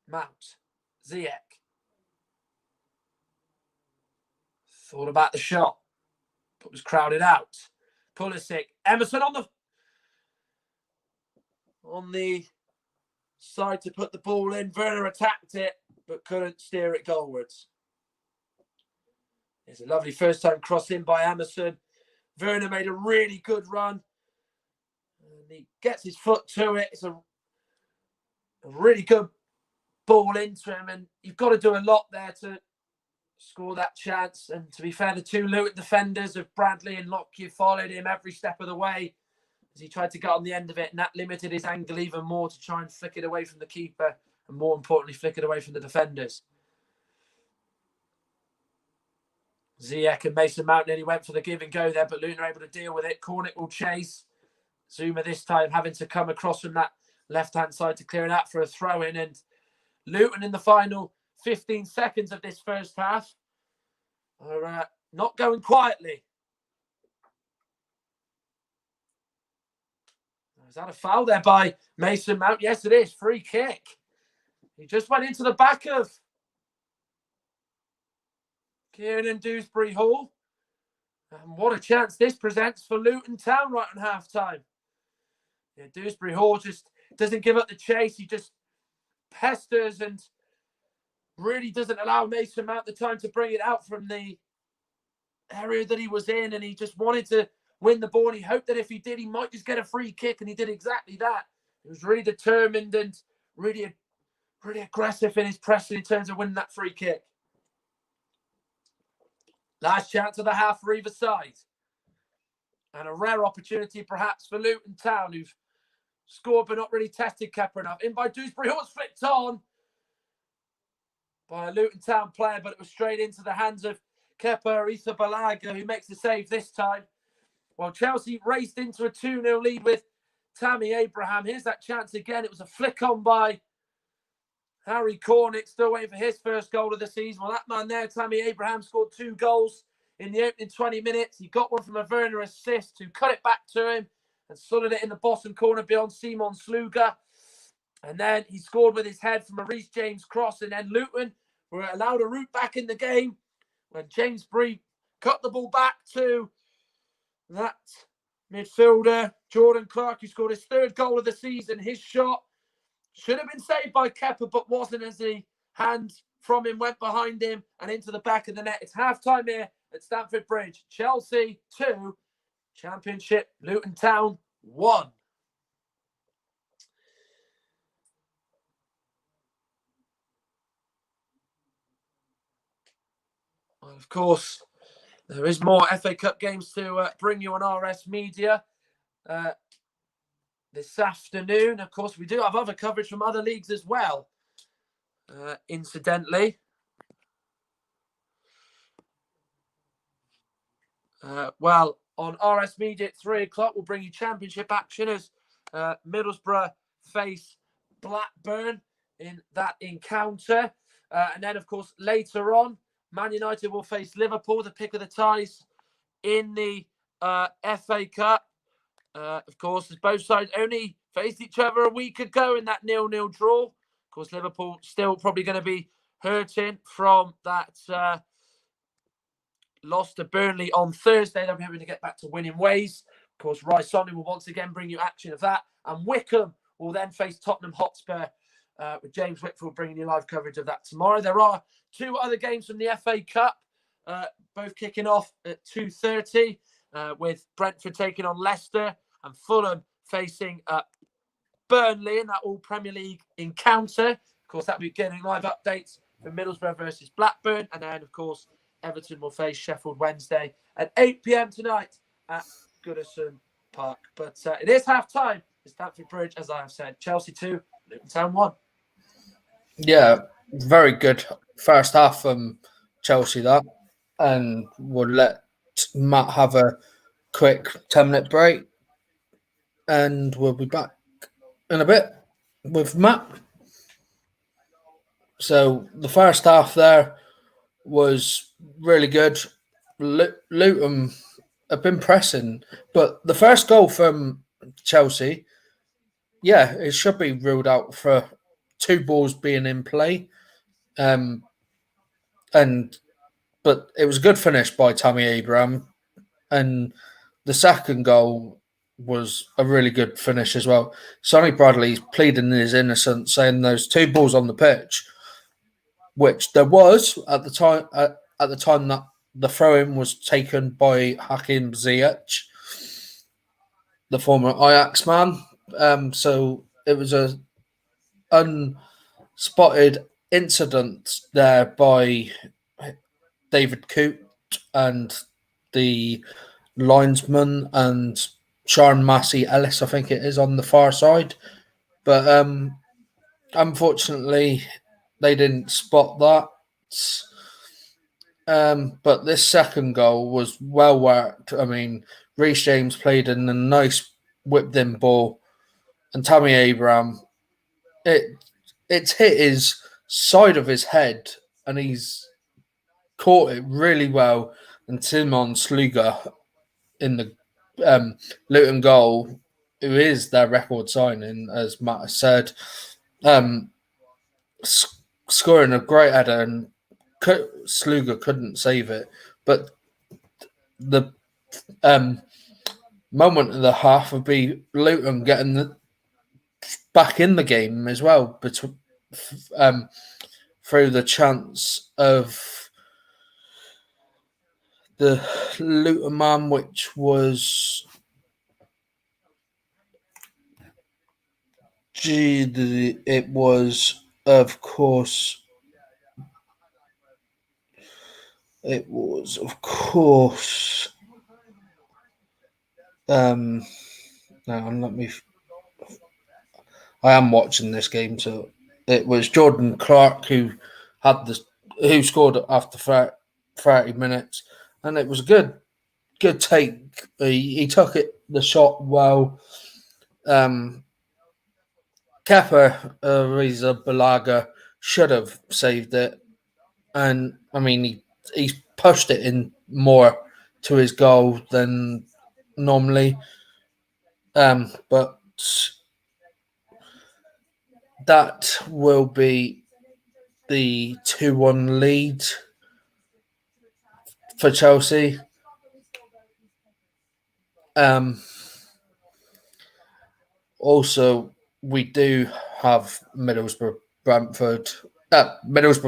Mount. Ziyech. Thought about the shot, but was crowded out. Pulisic. Emerson on the side to put the ball in. Werner attacked it, but couldn't steer it goalwards. It's a lovely first-time cross in by Emerson. Werner made a really good run. And he gets his foot to it. It's a really good ball into him. And you've got to do a lot there to score that chance. And to be fair, the two Luton defenders of Bradley and Lockyer followed him every step of the way as he tried to get on the end of it. And that limited his angle even more to try and flick it away from the keeper. And more importantly, flick it away from the defenders. Ziyech and Mason Mount nearly went for the give and go there, but Luton are able to deal with it. Cornick will chase. Zuma this time having to come across from that left-hand side to clear it out for a throw-in. And Luton in the final 15 seconds of this first half are not going quietly. Is that a foul there by Mason Mount? Yes, it is. Free kick. He just went into the back of Kieran Dewsbury Hall. And what a chance this presents for Luton Town right on half-time. Yeah, Dewsbury Hall just doesn't give up the chase. He just pesters and really doesn't allow Mason Mount the time to bring it out from the area that he was in. And he just wanted to win the ball. And he hoped that if he did, he might just get a free kick. And he did exactly that. He was really determined and really aggressive in his pressing in terms of winning that free kick. Last chance of the half for either side. And a rare opportunity perhaps for Luton Town, who've scored but not really tested Kepa enough. In by Dewsbury Hall, it's flicked on by a Luton Town player, but it was straight into the hands of Kepa Arrizabalaga, who makes the save this time. Well, Chelsea raced into a 2-0 lead with Tammy Abraham. Here's that chance again. It was a flick on by Harry Cornick, still waiting for his first goal of the season. Well, that man there, Tammy Abraham, scored 2 goals in the opening 20 minutes. He got one from a Werner assist who cut it back to him and slotted it in the bottom corner beyond Simon Sluga. And then he scored with his head from a Reece James cross. And then Luton were allowed a route back in the game when James Bree cut the ball back to that midfielder, Jordan Clark, who scored his 3rd goal of the season. His shot should have been saved by Kepa, but wasn't, as the hand from him went behind him and into the back of the net. It's half-time here at Stamford Bridge. Chelsea 2, Championship, Luton Town 1. Well, of course, there is more FA Cup games to bring you on RS Media. this afternoon. Of course, we do have other coverage from other leagues as well, incidentally. Well, on RS Media at 3 o'clock, we'll bring you Championship action as Middlesbrough face Blackburn in that encounter. And then, of course, later on, Man United will face Liverpool, the pick of the ties in the FA Cup. Of course, as both sides only faced each other a week ago in that 0-0 draw. Of course, Liverpool still probably going to be hurting from that loss to Burnley on Thursday. They'll be hoping to get back to winning ways. Of course, Rice Sonny will once again bring you action of that. And Wickham will then face Tottenham Hotspur with James Whitfield bringing you live coverage of that tomorrow. There are 2 other games from the FA Cup, both kicking off at 2:30 with Brentford taking on Leicester and Fulham facing Burnley in that all Premier League encounter. Of course, that'll be getting live updates for Middlesbrough versus Blackburn. And then, of course, Everton will face Sheffield Wednesday at 8 p.m. tonight at Goodison Park. But it is half-time at Stamford Bridge, as I have said. Chelsea 2, Luton Town 1. Yeah, very good first half from Chelsea, that. And we'll let Matt have a quick 10-minute break. And we'll be back in a bit with Matt. So the first half there was really good. Luton have been pressing, but the first goal from Chelsea, yeah, it should be ruled out for 2 balls being in play. But it was a good finish by Tammy Abraham, and the second goal was a really good finish as well. Sonny Bradley's pleading his innocence, saying there's 2 balls on the pitch, which there was at the time that the throw-in was taken by Hakim Ziyech, the former Ajax man. So it was a unspotted incident there by David Coote and the linesman and Sharon Massey Ellis, I think it is, on the far side. But unfortunately, they didn't spot that. But this second goal was well worked. I mean, Reece James played in a nice whipped-in ball, and Tammy Abraham, it's hit his side of his head, and he's caught it really well. And Simon Sluga in the Luton goal, who is their record signing, as Matt has said, scoring a great header, and Sluga couldn't save it. But the moment of the half would be Luton getting back in the game as well, through the chance of the Luton man, which was it was of course I am watching this game, so it was Jordan Clark who scored after 30 minutes, and it was a good take. He took the shot well. Kepa Arrizabalaga should have saved it, and I mean he pushed it in more to his goal than normally, but that will be the 2-1 lead for Chelsea. Also, we do have Middlesbrough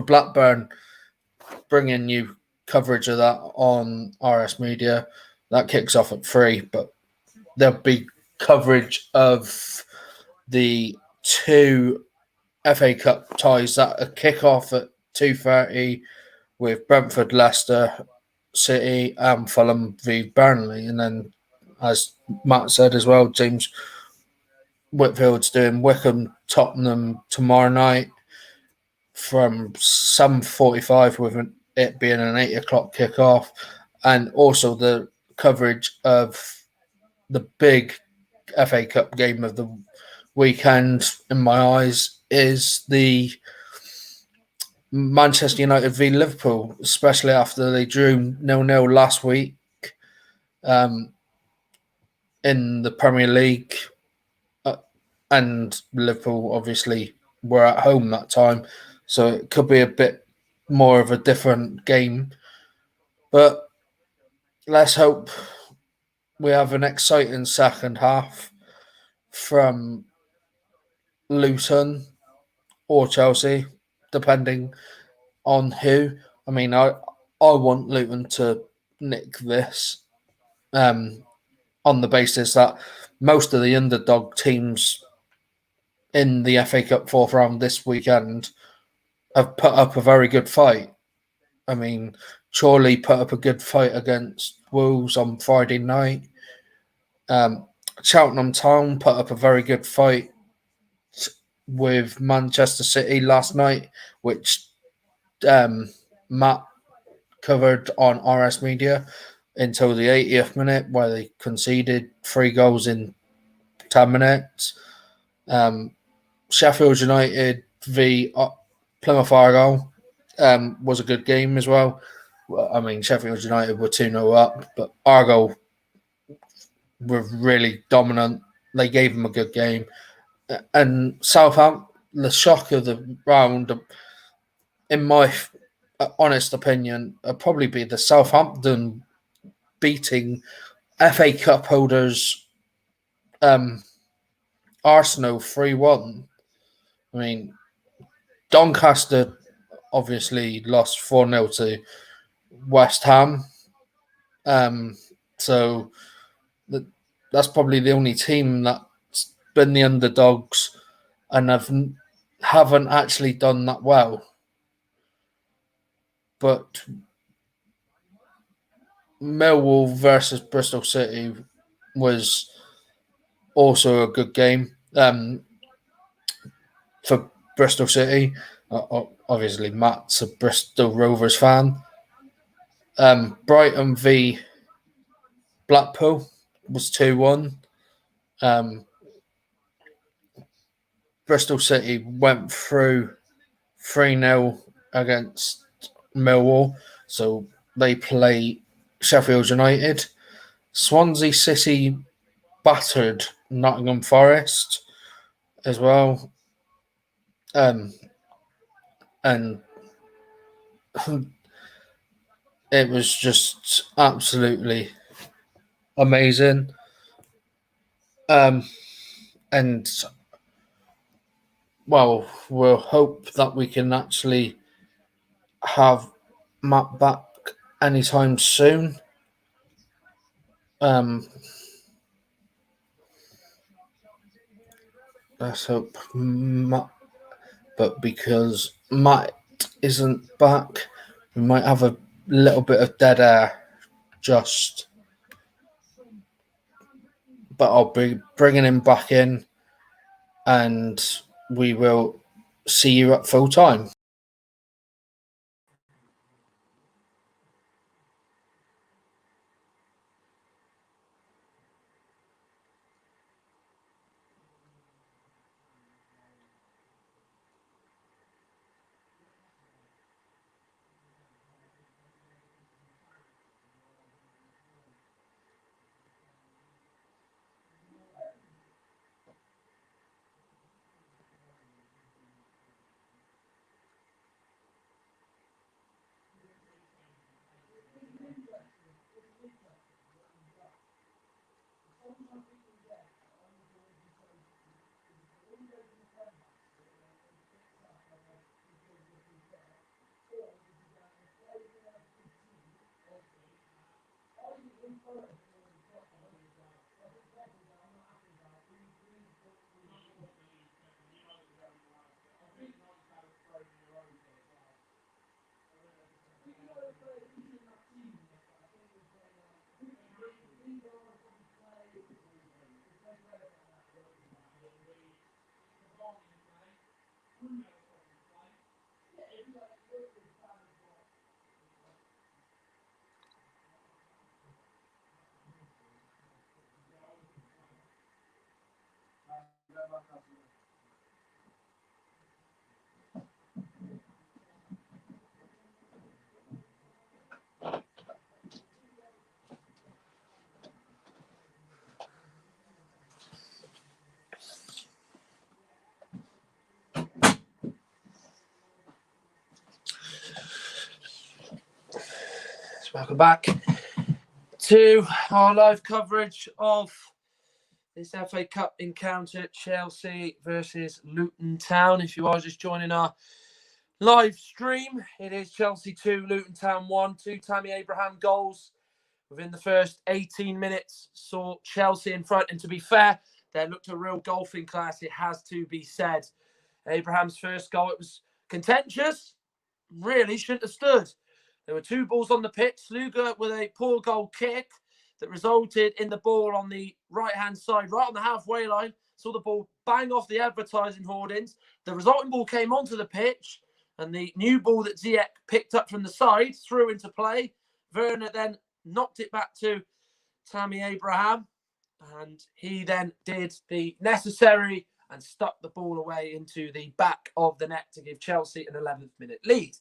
Blackburn bringing you coverage of that on RS Media. That kicks off at 3, but there'll be coverage of the 2 FA Cup ties that kick off at 2:30 with Brentford, Leicester City, and Fulham v Burnley, and then as Matt said as well, James Whitfield's doing Wickham Tottenham tomorrow night from 7:45 with it being an 8 o'clock kickoff, and also the coverage of the big FA Cup game of the weekend, in my eyes, is the Manchester United v Liverpool, especially after they drew 0-0 last week in the Premier League. And Liverpool obviously were at home that time, so it could be a bit more of a different game. But let's hope we have an exciting second half from Luton or Chelsea, depending on who. I mean, I want Luton to nick this on the basis that most of the underdog teams in the FA Cup fourth round this weekend have put up a very good fight. I mean, Chorley put up a good fight against Wolves on Friday night. Luton Town put up a very good fight with Manchester City last night, which Matt covered on RS Media until the 80th minute, where they conceded 3 goals in 10 minutes. Sheffield United v Plymouth Argyle was a good game as well. I mean, Sheffield United were 2-0 up, but Argyle were really dominant. They gave them a good game. And Southampton, the shock of the round, in my honest opinion, would probably be the Southampton beating FA Cup holders Arsenal 3-1. I mean, Doncaster obviously lost 4-0 to West Ham. So that's probably the only team that's been the underdogs and haven't actually done that well. But Millwall versus Bristol City was also a good game for Bristol City. Obviously, Matt's a Bristol Rovers fan. Brighton v Blackpool was 2-1. Bristol City went through 3-0 against Millwall, so they play Sheffield United. Swansea City battered Nottingham Forest as well. And it was just absolutely amazing. And well, we'll hope that we can actually have Matt back anytime soon. Let's hope Matt, but because Matt isn't back, we might have a little bit of dead air just. But I'll be bringing him back in and we will see you at full time. Welcome back to our live coverage of this FA Cup encounter, Chelsea versus Luton Town. If you are just joining our live stream, it is Chelsea 2, Luton Town 1. 2 Tammy Abraham goals within the first 18 minutes saw Chelsea in front. And to be fair, they looked a real golfing class, it has to be said. Abraham's first goal, it was contentious. Really shouldn't have stood. There were 2 balls on the pitch. Sluga with a poor goal kick that resulted in the ball on the right-hand side, right on the halfway line. Saw the ball bang off the advertising hoardings. The resulting ball came onto the pitch, and the new ball that Ziyech picked up from the side threw into play. Werner then knocked it back to Tammy Abraham, and he then did the necessary and stuck the ball away into the back of the net to give Chelsea an 11th minute lead.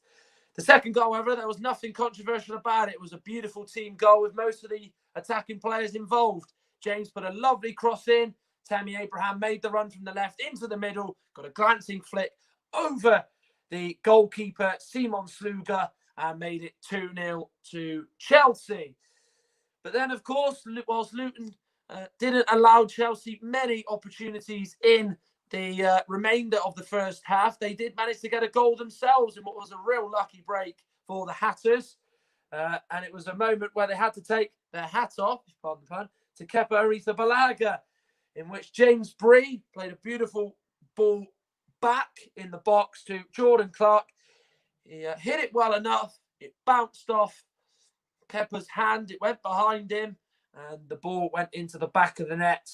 The second goal, however, there was nothing controversial about it. It was a beautiful team goal with most of the attacking players involved. James put a lovely cross in. Tammy Abraham made the run from the left into the middle, got a glancing flick over the goalkeeper, Simon Sluga, and made it 2-0 to Chelsea. But then, of course, whilst Luton didn't allow Chelsea many opportunities in the remainder of the first half, they did manage to get a goal themselves in what was a real lucky break for the Hatters. And it was a moment where they had to take their hat off, pardon the pun, to Kepa Arrizabalaga, in which James Bree played a beautiful ball back in the box to Jordan Clark. He hit it well enough. It bounced off Kepa's hand. It went behind him, and the ball went into the back of the net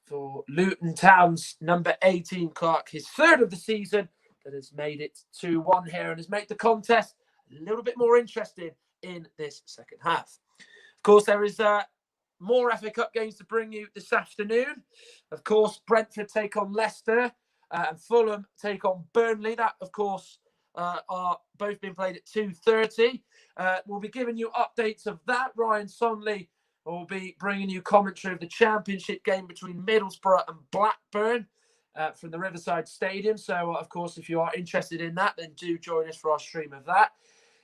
for Luton Town's number 18, Clark, his 3rd of the season, that has made it 2-1 here and has made the contest a little bit more interesting in this second half. Of course, there is more FA Cup games to bring you this afternoon. Of course, Brentford take on Leicester and Fulham take on Burnley. That, of course, are both being played at 2:30. We'll be giving you updates of that. Ryan Sonley will be bringing you commentary of the Championship game between Middlesbrough and Blackburn from the Riverside Stadium. So, of course, if you are interested in that, then do join us for our stream of that.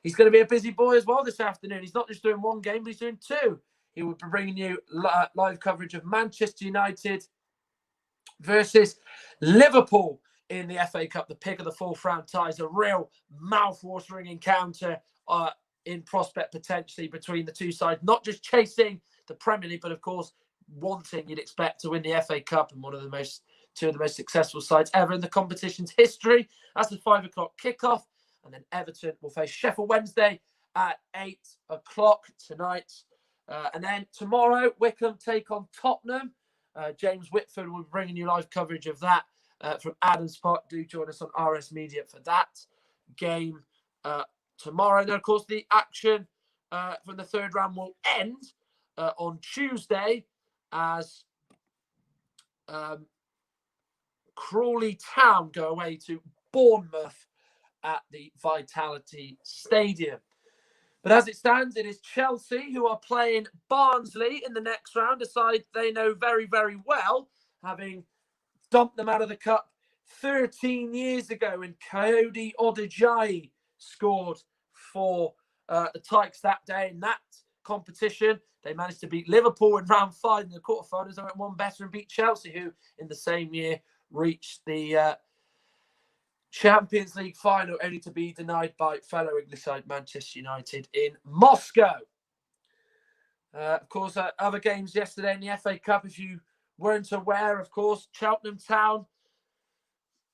He's going to be a busy boy as well this afternoon. He's not just doing 1 game, but he's doing 2. He will be bringing you live coverage of Manchester United versus Liverpool in the FA Cup, the pick of the 4th round ties. A real mouth-watering encounter in prospect potentially between the two sides, not just chasing the Premier League, but of course wanting, you'd expect, to win the FA Cup, and two of the most successful sides ever in the competition's history. That's the 5 o'clock kickoff, and then Everton will face Sheffield Wednesday at 8 o'clock tonight. And then tomorrow, Wickham take on Tottenham. James Whitford will be bringing you live coverage of that from Adams Park. Do join us on RS Media for that game tomorrow. And then, of course, the action from the 3rd round will end on Tuesday as Crawley Town go away to Bournemouth at the Vitality Stadium. But as it stands, it is Chelsea who are playing Barnsley in the next round, a side they know very, very well, having dumped them out of the cup 13 years ago when Coyote Odejayi scored for the Tykes that day in that competition. They managed to beat Liverpool in round 5 in the quarterfinals. They went one better and beat Chelsea, who in the same year reached the Champions League final, only to be denied by fellow English side Manchester United in Moscow. Of course, other games yesterday in the FA Cup, if you weren't aware, of course, Cheltenham Town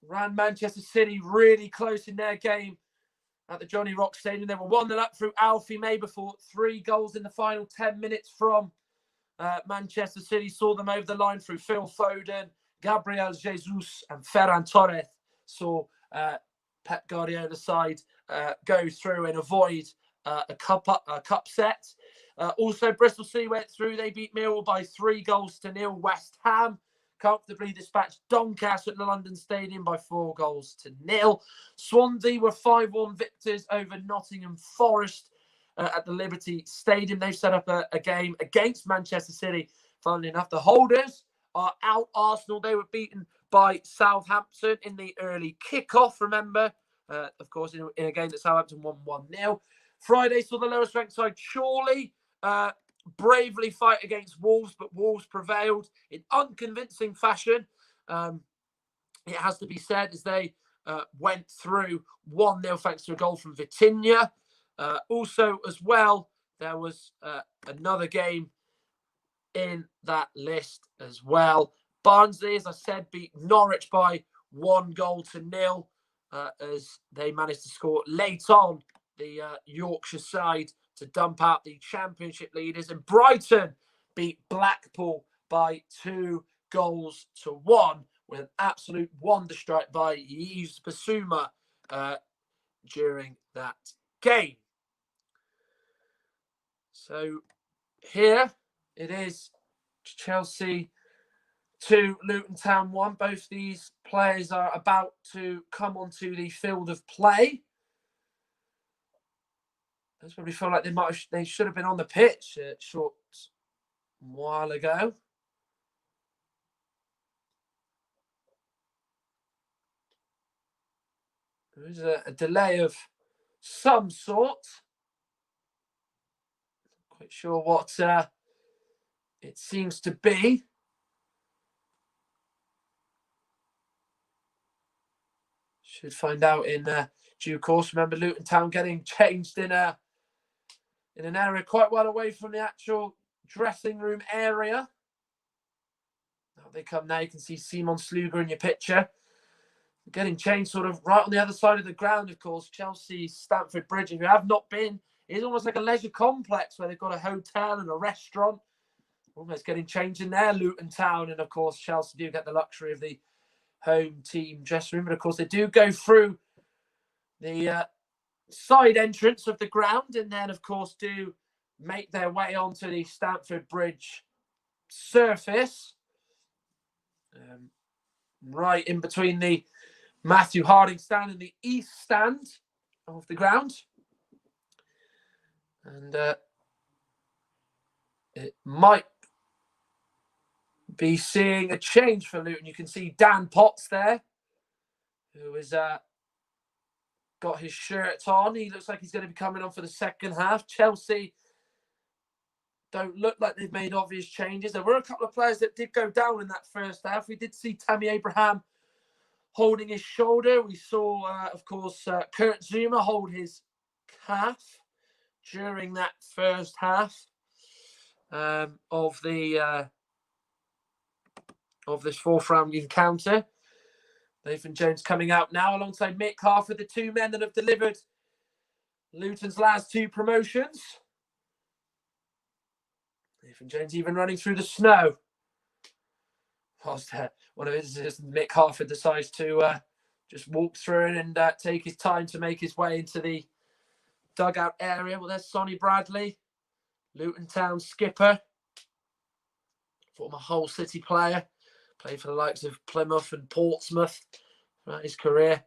ran Manchester City really close in their game at the Johnny Rock Stadium. They were 1-0 up through Alfie May before 3 goals in the final 10 minutes from Manchester City. Saw them over the line through Phil Foden, Gabriel Jesus and Ferran Torres. Saw Pep Guardiola's side go through and avoid a cup set. Also, Bristol City went through. They beat Millwall by 3-0. West Ham comfortably dispatched Doncaster at the London Stadium by 4-0. Swansea were 5-1 victors over Nottingham Forest at the Liberty Stadium. They've set up a game against Manchester City. Funnily enough, the holders are out. Arsenal, they were beaten by Southampton in the early kickoff, remember? Of course, in a game that Southampton won 1-0. Friday saw the lowest ranked side Chorley bravely fight against Wolves, but Wolves prevailed in unconvincing fashion. It has to be said, as they went through 1-0 thanks to a goal from Vitinha. Also, as well, there was another game in that list as well. Barnsley, as I said, beat Norwich by 1-0 as they managed to score late on the Yorkshire side to dump out the Championship leaders. And Brighton beat Blackpool by 2-1 with an absolute wonder strike by Yves Bissouma during that game. So here it is, Chelsea 2, Luton Town 1. Both these players are about to come onto the field of play. That's where we feel like they should have been on the pitch a short while ago. There is a delay of some sort. Not quite sure what it seems to be. Should find out in due course. Remember, Luton Town getting changed in an area quite well away from the actual dressing room area. Now they come now. You can see Simon Sluga in your picture. Getting changed sort of right on the other side of the ground, of course. Chelsea Stamford Bridge, if you have not been, it's almost like a leisure complex where they've got a hotel and a restaurant. Almost getting changed in there, Luton Town. And, of course, Chelsea do get the luxury of the home team dressing room. But, of course, they do go through the side entrance of the ground and then, of course, do make their way onto the Stamford Bridge surface. Right in between the Matthew Harding stand and the east stand of the ground. And it might be seeing a change for Luton. You can see Dan Potts there, who has got his shirt on. He looks like he's going to be coming on for the second half. Chelsea don't look like they've made obvious changes. There were a couple of players that did go down in that first half. We did see Tammy Abraham holding his shoulder. We saw, of course, Kurt Zuma hold his calf during that first half of this fourth round encounter. Nathan Jones coming out now alongside Mick Harford, the two men that have delivered Luton's last two promotions. Nathan Jones even running through the snow. Whilst one of his assistants, Mick Harford, decides to just walk through it and take his time to make his way into the dugout area. Well, there's Sonny Bradley, Luton Town skipper, former Hull City player, played for the likes of Plymouth and Portsmouth throughout his career.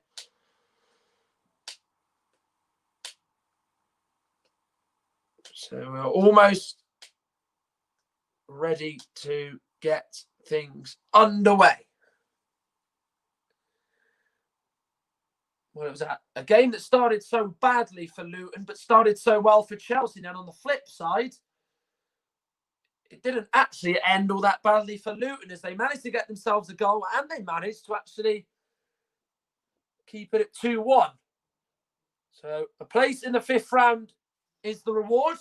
So we're almost ready to get things underway. Well, it was a game that started so badly for Luton, but started so well for Chelsea. Then on the flip side, it didn't actually end all that badly for Luton as they managed to get themselves a goal and they managed to actually keep it at 2-1. So a place in the fifth round is the reward.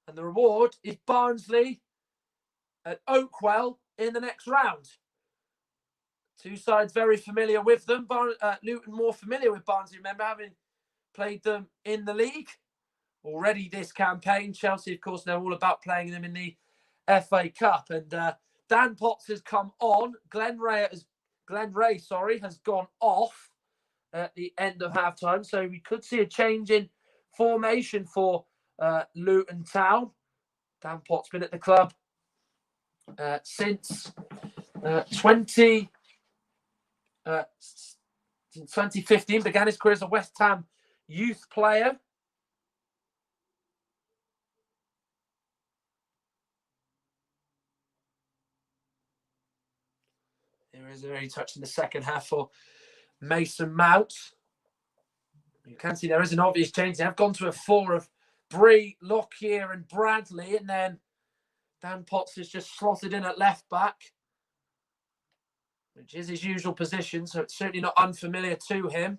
And the reward is Barnsley at Oakwell in the next round. Two sides very familiar with them. Luton more familiar with Barnsley, remember, having played them in the league already this campaign. Chelsea, of course, know all about playing them in the FA Cup. And Dan Potts has come on. Glenn Ray has gone off at the end of halftime. So we could see a change in formation for Luton Town. Dan Potts been at the club since 2015, began his career as a West Ham youth player. There is a very touch in the second half for Mason Mount. You can see there is an obvious change. They have gone to a 4 of Bree, Lockyer and Bradley, and then Dan Potts is just slotted in at left back, which is his usual position, so it's certainly not unfamiliar to him.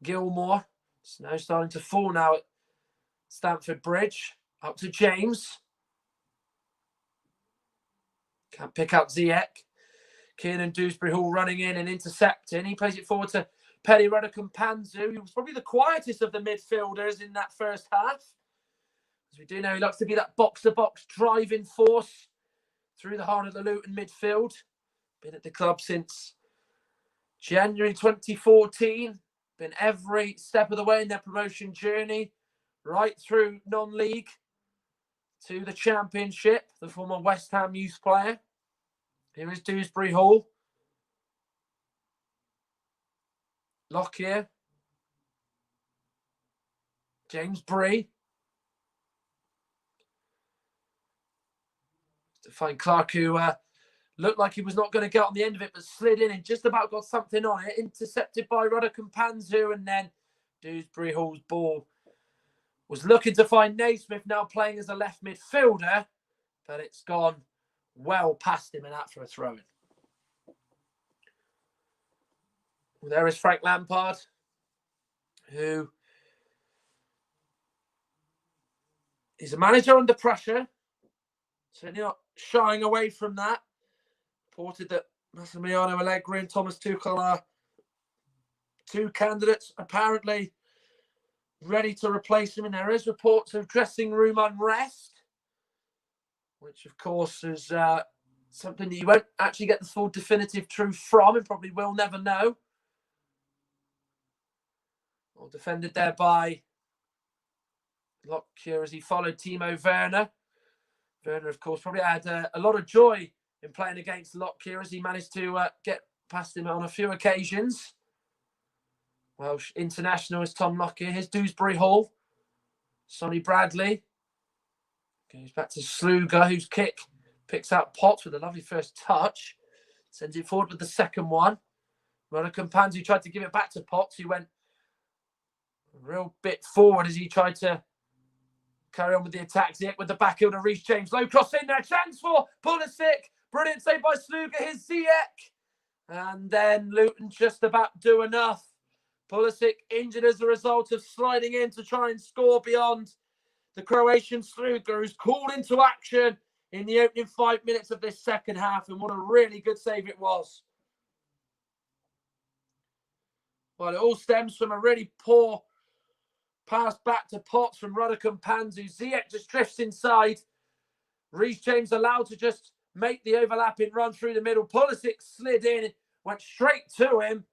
Gilmore, snow starting to fall now at Stamford Bridge. Up to James. Can't pick up Ziyech. Kiernan Dewsbury Hall running in and intercepting. He plays it forward to Pelly Ruddock-Panzu, who was probably the quietest of the midfielders in that first half. As we do know, he likes to be that box-to-box driving force through the heart of the Luton midfield. Been at the club since January 2014. Been every step of the way in their promotion journey, right through non-league to the Championship, the former West Ham youth player. Here is Dewsbury Hall. Lockyer. James Bree. To find Clark, who looked like he was not going to get on the end of it, but slid in and just about got something on it. Intercepted by Ruddock-Panzu, and then Dewsbury Hall's ball was looking to find Naismith, now playing as a left midfielder, but it's gone well past him and out for a throw-in. Well, there is Frank Lampard, who is a manager under pressure. Certainly not shying away from that. Reported that Massimiliano Allegri and Thomas Tuchel are two candidates apparently ready to replace him. And there is reports of dressing room unrest, which of course is something that you won't actually get the full definitive truth from and probably will never know. Well defended there by Lockyer as he followed Timo Werner. Werner, of course, probably had a lot of joy in playing against Lockyer as he managed to get past him on a few occasions. Welsh international is Tom Lockyer. Here's Dewsbury Hall. Sonny Bradley. Goes back to Sluga, whose kick picks out Potts with a lovely first touch. Sends it forward with the second one. Ruddock-Panzu tried to give it back to Potts, who went a real bit forward as he tried to carry on with the attack. Ziyech with the back heel to Reece James. Low cross in there. Chance for Pulisic. Brilliant save by Sluga. Here's Ziyech. And then Luton just about do enough. Pulisic injured as a result of sliding in to try and score beyond the Croatian Sluga, who's called into action in the opening 5 minutes of this second half. And what a really good save it was. Well, it all stems from a really poor pass back to Potts from Ruddock-Panzu. Ziyech just drifts inside. Reece James allowed to just make the overlapping run through the middle. Pulisic slid in, went straight to him,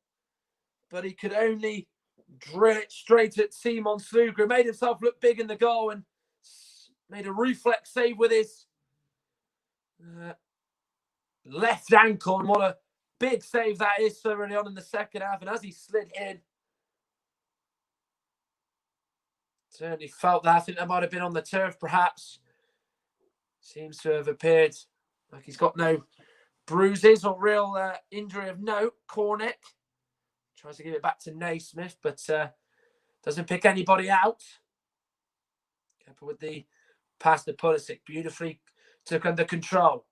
but he could only drill it straight at Simon Sluga, who made himself look big in the goal and made a reflex save with his left ankle. And what a big save that is so early on in the second half. And as he slid in, certainly felt that. I think that might have been on the turf, perhaps. Seems to have appeared like he's got no bruises or real injury of note. Cornick tries to give it back to Naismith, but doesn't pick anybody out. Careful with the pass to Pulisic. Beautifully took under control.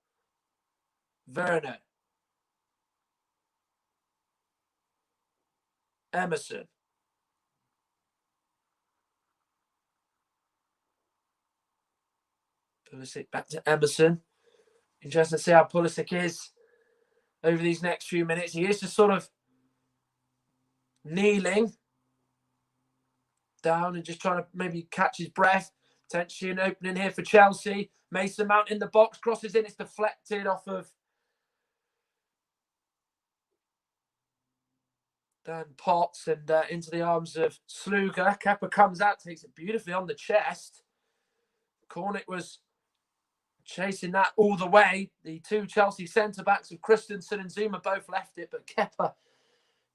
Werner. Emerson. Pulisic back to Emerson. Interesting to see how Pulisic is over these next few minutes. He is just sort of kneeling down and just trying to maybe catch his breath. Potentially an opening here for Chelsea. Mason Mount in the box, crosses in. It's deflected off of Dan Potts and into the arms of Sluga. Kepa comes out, takes it beautifully on the chest. Cornick was chasing that all the way. The two Chelsea centre-backs of Christensen and Zuma both left it, but Kepa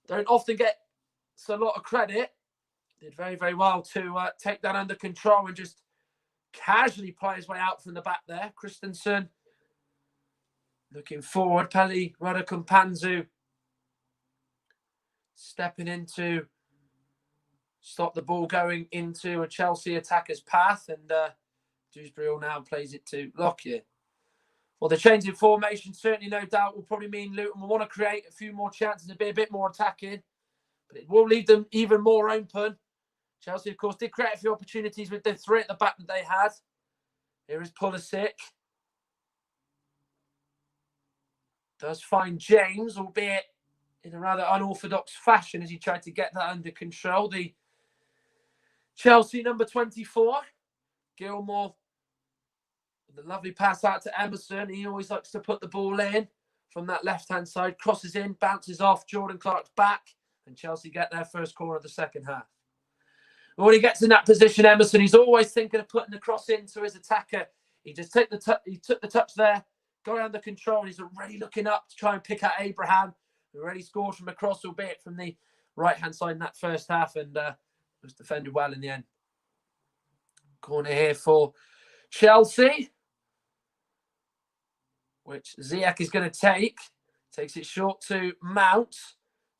don't often get a lot of credit. Did very, very well to take that under control and just casually play his way out from the back there. Christensen looking forward. Pelly Ruddock-Panzu stepping into stop the ball going into a Chelsea attacker's path, and Dewsbury now plays it to Lockyer. Well, the change in formation certainly, no doubt, will probably mean Luton will want to create a few more chances and be a bit more attacking, but it will leave them even more open. Chelsea, of course, did create a few opportunities with the three at the back that they had. Here is Pulisic. Does find James, albeit in a rather unorthodox fashion, as he tried to get that under control. The Chelsea number 24, Gilmour, the lovely pass out to Emerson. He always likes to put the ball in from that left-hand side, crosses in, bounces off Jordan Clark's back, and Chelsea get their first corner of the second half. When he gets in that position, Emerson, he's always thinking of putting the cross into his attacker. He just took the touch there, got under control, and he's already looking up to try and pick out Abraham, who already scored from across, albeit from the right-hand side in that first half, and was defended well in the end. Corner here for Chelsea, which Ziyech is going to take. Takes it short to Mount.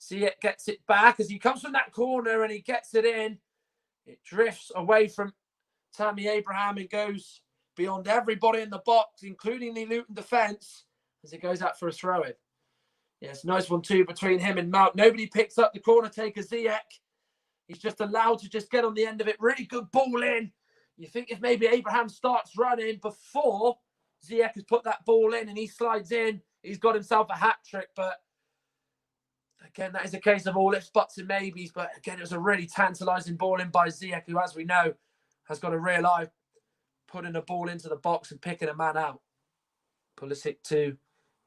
Ziyech gets it back as he comes from that corner and he gets it in. It drifts away from Tammy Abraham and goes beyond everybody in the box, including the Luton defence, as it goes out for a throw-in. Yes, nice one too between him and Mount. Nobody picks up the corner taker, Ziyech. He's just allowed to just get on the end of it. Really good ball in. You think if maybe Abraham starts running before Ziyech has put that ball in and he slides in, he's got himself a hat-trick. But again, that is a case of all ifs, buts and maybes. But again, it was a really tantalising ball in by Ziyech, who, as we know, has got a real eye putting a ball into the box and picking a man out. Pulisic to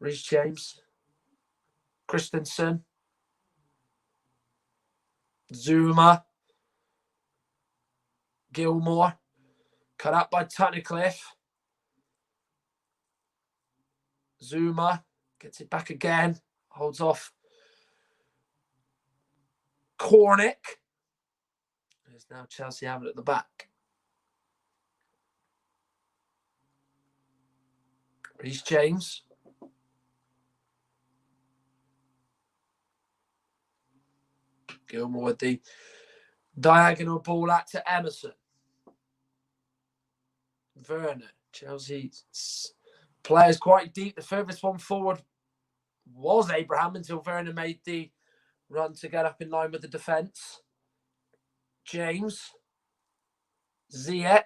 Reece James. Christensen. Zuma. Gilmour. Cut out by Tunnicliffe. Zuma gets it back again. Holds off Cornick. There's now Chelsea have it at the back. Reece James. Gilmour with the diagonal ball out to Emerson. Werner. Chelsea's players quite deep. The furthest one forward was Abraham until Werner made the run to get up in line with the defence. James. Ziyech.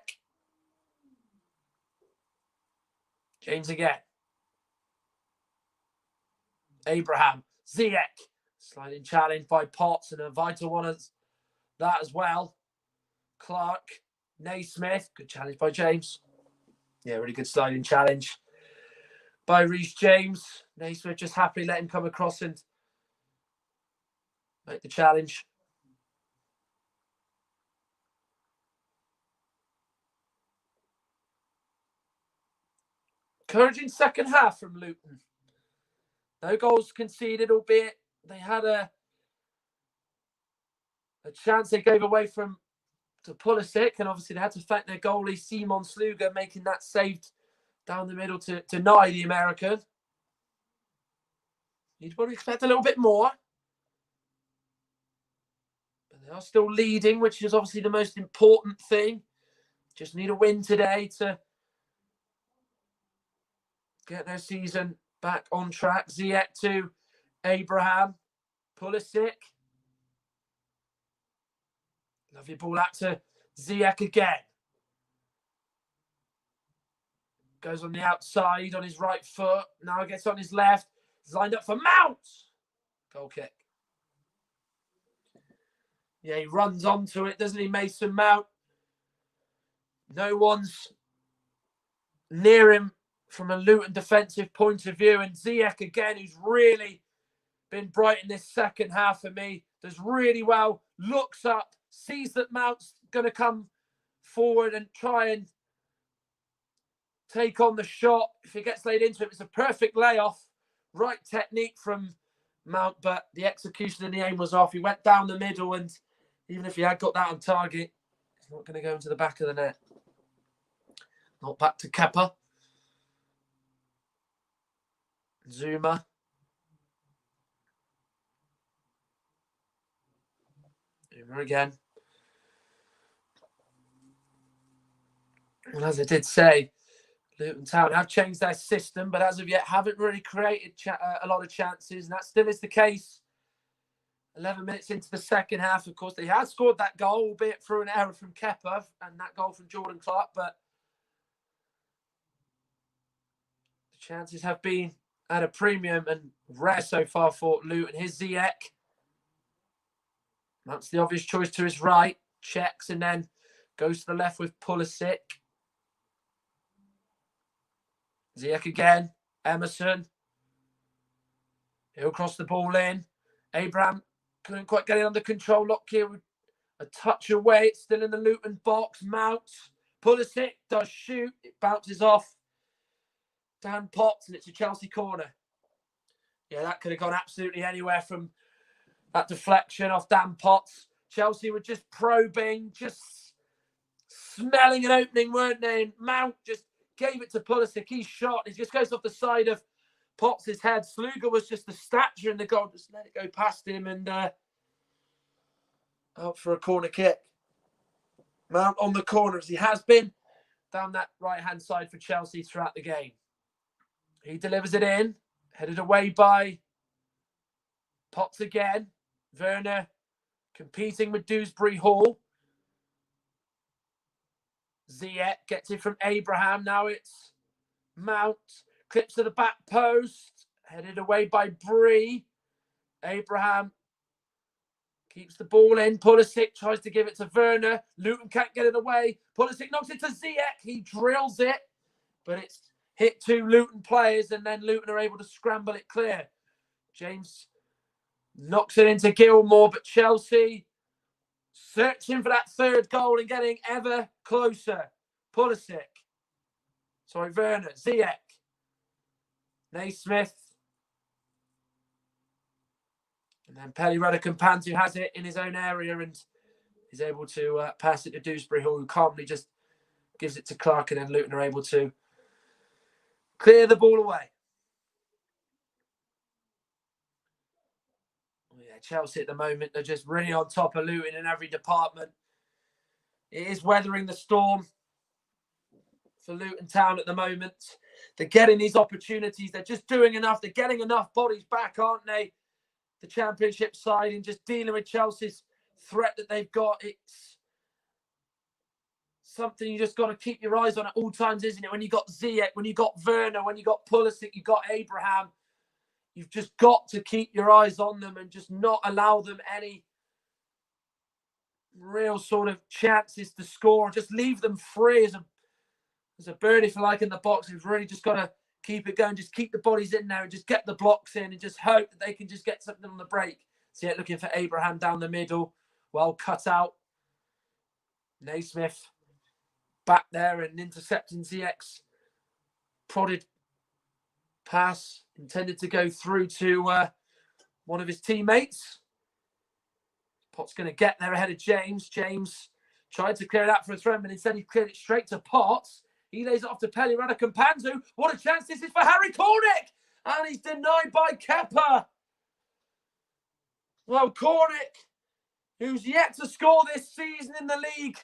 James again. Abraham. Ziyech. Sliding challenge by Potts, and a vital one as that as well. Clark. Naismith. Good challenge by James. Yeah, really good sliding challenge by Reece James. Naismith just happily let him come across and make the challenge. Encouraging second half from Luton. No goals conceded, albeit they had a chance they gave away to Pulisic, and obviously they had to thank their goalie Simon Sluga making that save down the middle to deny the American. You'd probably expect a little bit more. But they are still leading, which is obviously the most important thing. Just need a win today to get their season back on track. Ziyech to Abraham. Pulisic. Lovely ball out to Ziyech again. Goes on the outside on his right foot. Now gets on his left. He's lined up for Mount. Goal kick. Yeah, he runs onto it, doesn't he, Mason Mount? No one's near him from a Luton defensive point of view. And Ziyech again, who's really been bright in this second half for me, does really well, looks up, sees that Mount's going to come forward and try and take on the shot. If he gets laid into it, it's a perfect layoff. Right technique from Mount, but the execution and the aim was off. He went down the middle, and even if he had got that on target, it's not going to go into the back of the net. Not back to Kepa. Zuma. Zuma again. Well, as I did say, Luton Town have changed their system, but as of yet haven't really created a lot of chances, and that still is the case. 11 minutes into the second half, of course, they had scored that goal, albeit through an error from Kepa and that goal from Jordan Clark, but the chances have been at a premium and rare so far for Luton. Here's Ziyech. That's the obvious choice to his right. Checks and then goes to the left with Pulisic. Ziyech again. Emerson. He'll cross the ball in. Abraham couldn't quite get it under control. Lockyer with a touch away. It's still in the Luton box. Mount. Pulisic does shoot. It bounces off Dan Potts and it's a Chelsea corner. Yeah, that could have gone absolutely anywhere from that deflection off Dan Potts. Chelsea were just probing, just smelling an opening, weren't they? And Mount just gave it to Pulisic. He shot. He just goes off the side of Potts' head. Sluga was just the stature in the goal. Just let it go past him and out for a corner kick. Mount on the corner as he has been down that right-hand side for Chelsea throughout the game. He delivers it in. Headed away by Potts again. Werner competing with Dewsbury Hall. Ziyech gets it from Abraham. Now it's Mount. Clips to the back post. Headed away by Bree. Abraham keeps the ball in. Pulisic tries to give it to Werner. Luton can't get it away. Pulisic knocks it to Ziyech. He drills it. But it's hit two Luton players and then Luton are able to scramble it clear. James knocks it into Gilmore, but Chelsea searching for that third goal and getting ever closer. Pulisic. Sorry, Werner. Ziyech. Naismith. And then Pelly Ruddock-Panzu has it in his own area and is able to pass it to Dewsbury Hall, who calmly just gives it to Clark, and then Luton are able to clear the ball away. Yeah, Chelsea at the moment, they're just really on top of Luton in every department. It is weathering the storm for Luton Town at the moment. They're getting these opportunities. They're just doing enough. They're getting enough bodies back, aren't they? The Championship side and just dealing with Chelsea's threat that they've got. It's something you just got to keep your eyes on at all times, isn't it? When you got Ziyech, when you got Werner, when you got Pulisic, you got Abraham. You've just got to keep your eyes on them and just not allow them any real sort of chances to score. Just leave them free as a bird, if you like, in the box. You've really just got to keep it going. Just keep the bodies in there and just get the blocks in and just hope that they can just get something on the break. So yeah, looking for Abraham down the middle. Well cut out. Naismith back there and intercepting Ziyech's prodded pass intended to go through to one of his teammates. Potts going to get there ahead of James. James tried to clear it out for a throw, but instead he cleared it straight to Potts. He lays it off to Pelly Ruddock-Panzu. What a chance this is for Harry Cornick! And he's denied by Kepa. Well, Cornick, who's yet to score this season in the league,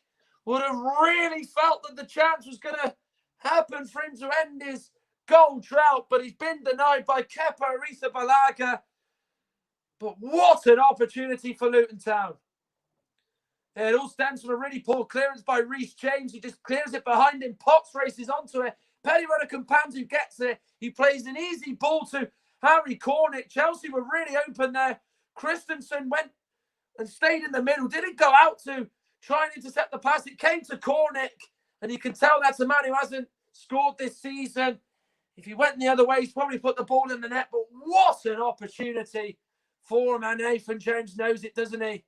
would have really felt that the chance was going to happen for him to end his goal drought, but he's been denied by Kepa Arrizabalaga. But what an opportunity for Luton Town. It all stems from a really poor clearance by Reece James. He just clears it behind him. Potts races onto it. Pelly Ruddock-Panzu gets it. He plays an easy ball to Harry Cornick. Chelsea were really open there. Christensen went and stayed in the middle. Didn't go out to try and intercept the pass. It came to Cornick. And you can tell that's a man who hasn't scored this season. If he went the other way, he's probably put the ball in the net. But what an opportunity for him. And Nathan Jones knows it, doesn't he?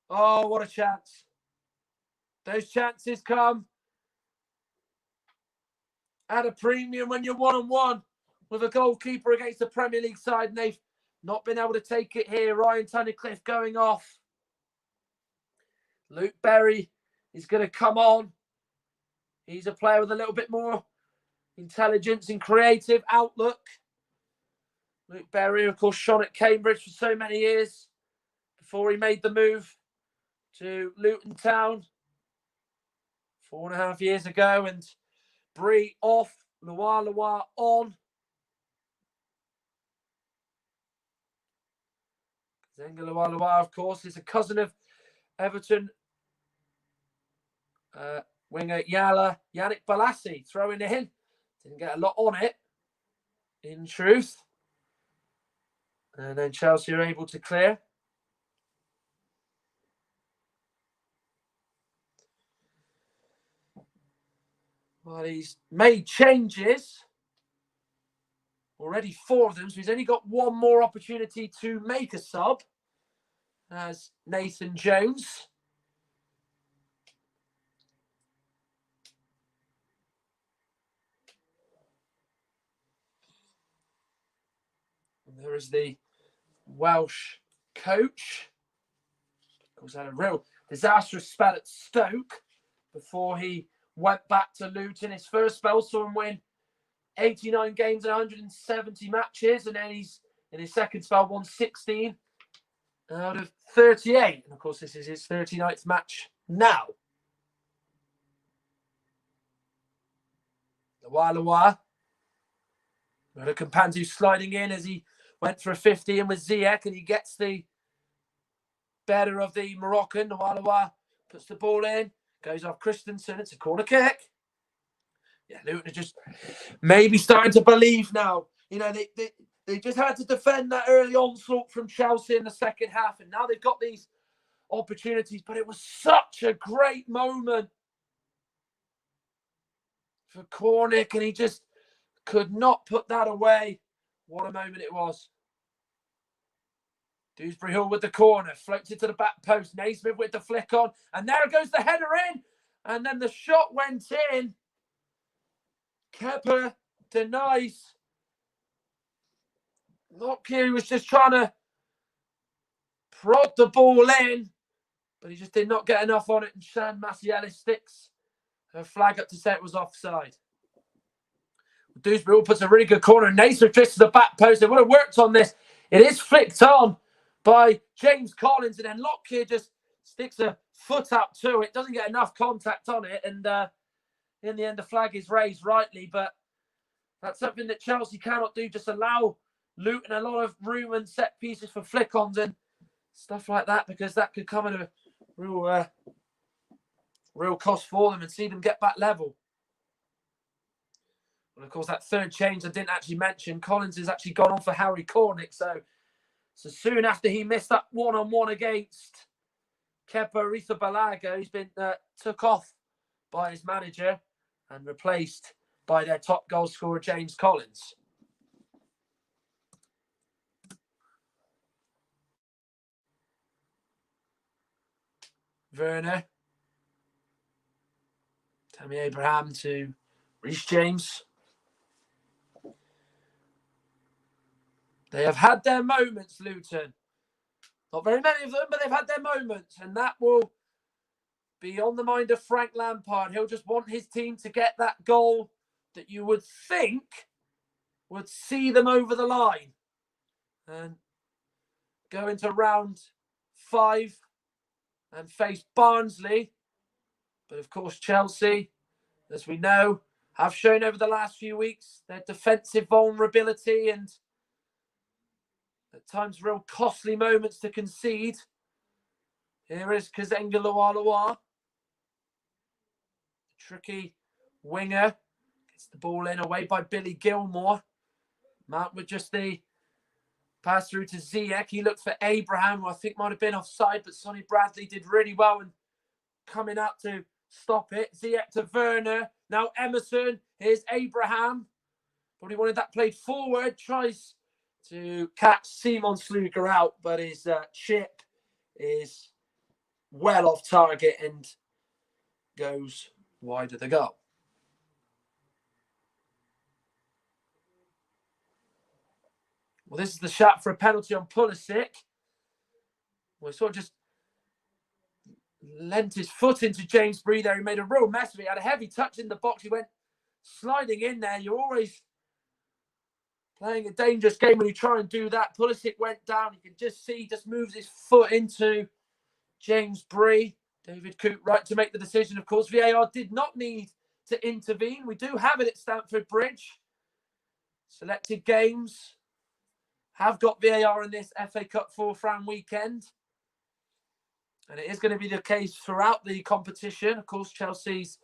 Oh, what a chance. Those chances come at a premium when you're 1-on-1 with a goalkeeper against the Premier League side, and they've not been able to take it here. Ryan Tunnicliffe going off. Luke Berry is going to come on. He's a player with a little bit more intelligence and creative outlook. Luke Berry, of course, shone at Cambridge for so many years before he made the move to Luton Town 4.5 years ago, and Bree off, Loire on. Zenga Loire, of course, is a cousin of Everton winger Yannick Bolasie throwing it in. Didn't get a lot on it, in truth. And then Chelsea are able to clear. Well, he's made changes. Already 4 of them, so he's only got one more opportunity to make a sub. As Nathan Jones. And there is the Welsh coach. Of course, had a real disastrous spell at Stoke before he went back to Luton. His first spell saw him win 89 games and 170 matches, and then he's in his second spell won 16 out of 38. And of course, this is his 39th match now. Loire. Kampanzu sliding in as he went for a 50 in with Ziyech, and he gets the better of the Moroccan. Loire puts the ball in, goes off Christensen. It's a corner kick. Yeah, Luton are just maybe starting to believe now. You know, they just had to defend that early onslaught from Chelsea in the second half, and now they've got these opportunities. But it was such a great moment for Cornick, and he just could not put that away. What a moment it was. Dewsbury Hall with the corner, floats it to the back post. Naismith with the flick on, and there goes the header in, and then the shot went in. Kepa denies. Lockyer was just trying to prod the ball in, but he just did not get enough on it, and Shan Massiellis sticks her flag up to say it was offside. Dewsbury puts a really good corner. Naismith twists to the back post. They would have worked on this. It is flicked on by James Collins, and then Lockyer just sticks a foot up to it. Doesn't get enough contact on it, and in the end, the flag is raised rightly. But that's something that Chelsea cannot do. Just allow Luton a lot of room and set pieces for flick-ons and stuff like that, because that could come at a real cost for them and see them get back level. And of course, that third change I didn't actually mention, Collins has actually gone on for Harry Cornick. So soon after he missed that one-on-one against Kepa Arrizabalaga, he's been took off by his manager and replaced by their top goal scorer, James Collins. Werner. Tammy Abraham to Reece James. They have had their moments, Luton. Not very many of them, but they've had their moments. And that will be on the mind of Frank Lampard. He'll just want his team to get that goal that you would think would see them over the line. And go into round 5 and face Barnsley. But of course, Chelsea, as we know, have shown over the last few weeks their defensive vulnerability and at times real costly moments to concede. Here is Kazenga Loire. Tricky winger. Gets the ball in, away by Billy Gilmore. Mount with just the pass through to Ziyech. He looked for Abraham, who I think might have been offside, but Sonny Bradley did really well in coming out to stop it. Ziyech to Werner. Now Emerson. Here's Abraham. Probably wanted that played forward. Tries to catch Simon Sluger out, but his chip is well off target and goes wide of the goal. Well, this is the shot for a penalty on Pulisic. Well, sort of just lent his foot into James Bree there. He made a real mess of it. He had a heavy touch in the box. He went sliding in there. You're always playing a dangerous game when you try and do that. Pulisic went down. You can just see he just moves his foot into James Bree. David Coote right to make the decision. Of course, VAR did not need to intervene. We do have it at Stamford Bridge. Selected games have got VAR in this FA Cup fourth round weekend. And it is going to be the case throughout the competition. Of course, Chelsea's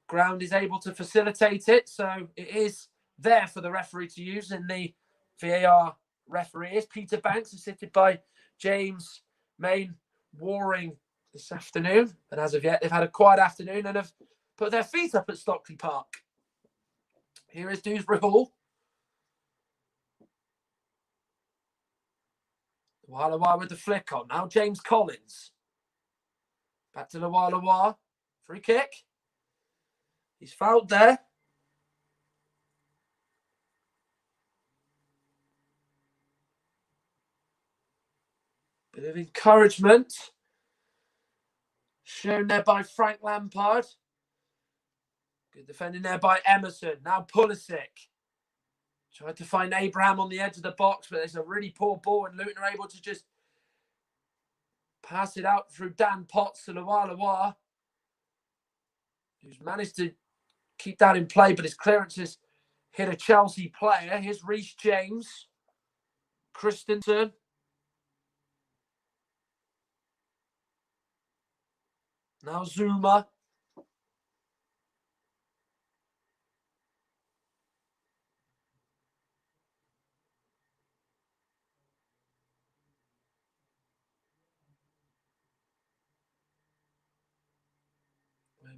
ground is able to facilitate it. So it is there for the referee to use. And the VAR referee is Peter Banks, assisted by James Waring this afternoon. And as of yet, they've had a quiet afternoon and have put their feet up at Stockley Park. Here is Dewsbury Hall. Walawa with the flick on. Now James Collins. Back to the Walawa. Free kick. He's fouled there. Bit of encouragement shown there by Frank Lampard. Good defending there by Emerson. Now Pulisic. Tried to find Abraham on the edge of the box, but there's a really poor ball, and Luton are able to just pass it out through Dan Potts to Luwalawa, who's managed to keep that in play, but his clearances hit a Chelsea player. Here's Reece James. Christensen. Now Zuma.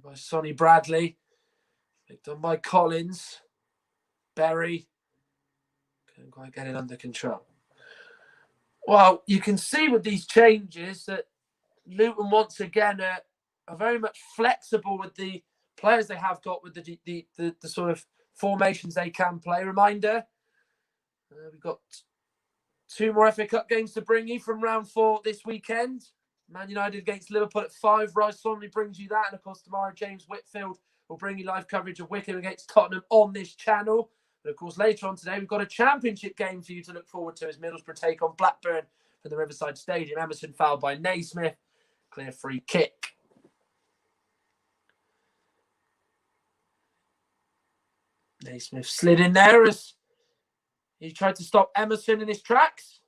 By Sonny Bradley. Picked on by Collins. Berry. Couldn't quite get it under control. Well, you can see with these changes that Luton once again are very much flexible with the players they have got, with the sort of formations they can play. Reminder, we've got 2 more FA Cup games to bring you from round 4 this weekend. Man United against Liverpool at 5. Rice Sonley brings you that. And, of course, tomorrow, James Whitfield will bring you live coverage of Wickham against Tottenham on this channel. But, of course, later on today, we've got a championship game for you to look forward to as Middlesbrough take on Blackburn for the Riverside Stadium. Emerson fouled by Naismith. Clear free kick. Naismith slid in there as he tried to stop Emerson in his tracks.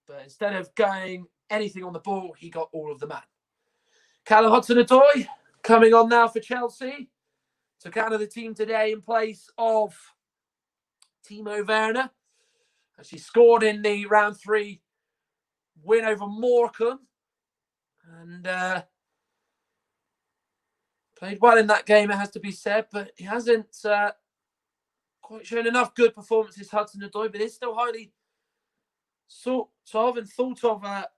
But instead of going anything on the ball, he got all of the man. Callum Hudson-Odoi coming on now for Chelsea. Took out of the team today in place of Timo Werner. Actually scored in the round 3 win over Morecambe. And played well in that game, it has to be said. But he hasn't quite shown enough good performances, Hudson-Odoi. But is still highly sort of and thought of at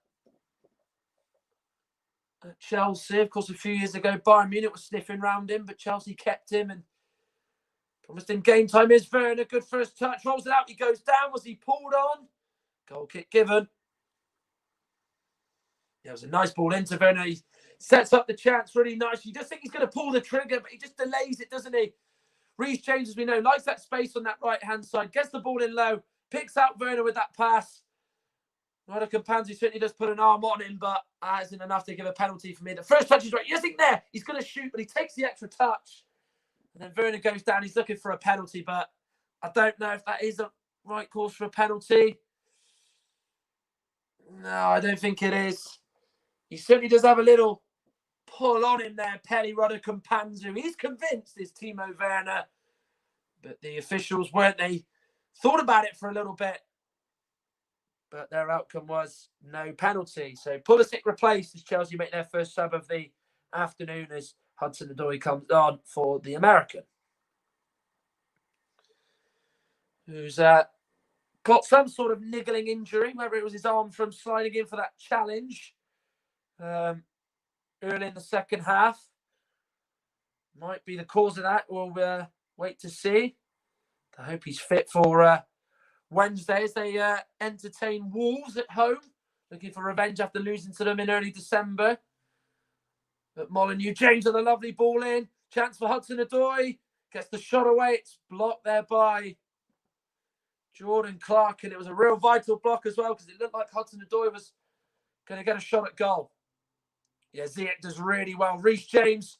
Chelsea. Of course, a few years ago, Bayern Munich was sniffing round him, but Chelsea kept him and promised him game time. Here's Werner, good first touch, rolls it out, he goes down. Was he pulled on? Goal kick given. Yeah, it was a nice ball into Werner. He sets up the chance really nice. You just think he's going to pull the trigger, but he just delays it, doesn't he? Reece James, as we know, likes that space on that right-hand side, gets the ball in low, picks out Werner with that pass. Rodican Panzi certainly does put an arm on him, but that isn't enough to give a penalty for me. The first touch is right. You just think there, he's going to shoot, but he takes the extra touch. And then Werner goes down. He's looking for a penalty, but I don't know if that is the right course for a penalty. No, I don't think it is. He certainly does have a little pull on him there, Pelly Rodican Panzu. He's convinced it's Timo Werner, but the officials weren't. They thought about it for a little bit, but their outcome was no penalty. So Pulisic replaced as Chelsea make their first sub of the afternoon as Hudson-Odoi comes on for the American, who's got some sort of niggling injury, whether it was his arm from sliding in for that challenge early in the second half. Might be the cause of that. We'll wait to see. I hope he's fit for Wednesday as they entertain Wolves at home, looking for revenge after losing to them in early December. But Molyneux, James with a lovely ball in. Chance for Hudson-Odoi. Gets the shot away. It's blocked there by Jordan Clark. And it was a real vital block as well, because it looked like Hudson-Odoi was going to get a shot at goal. Yeah, Ziyech does really well. Reece James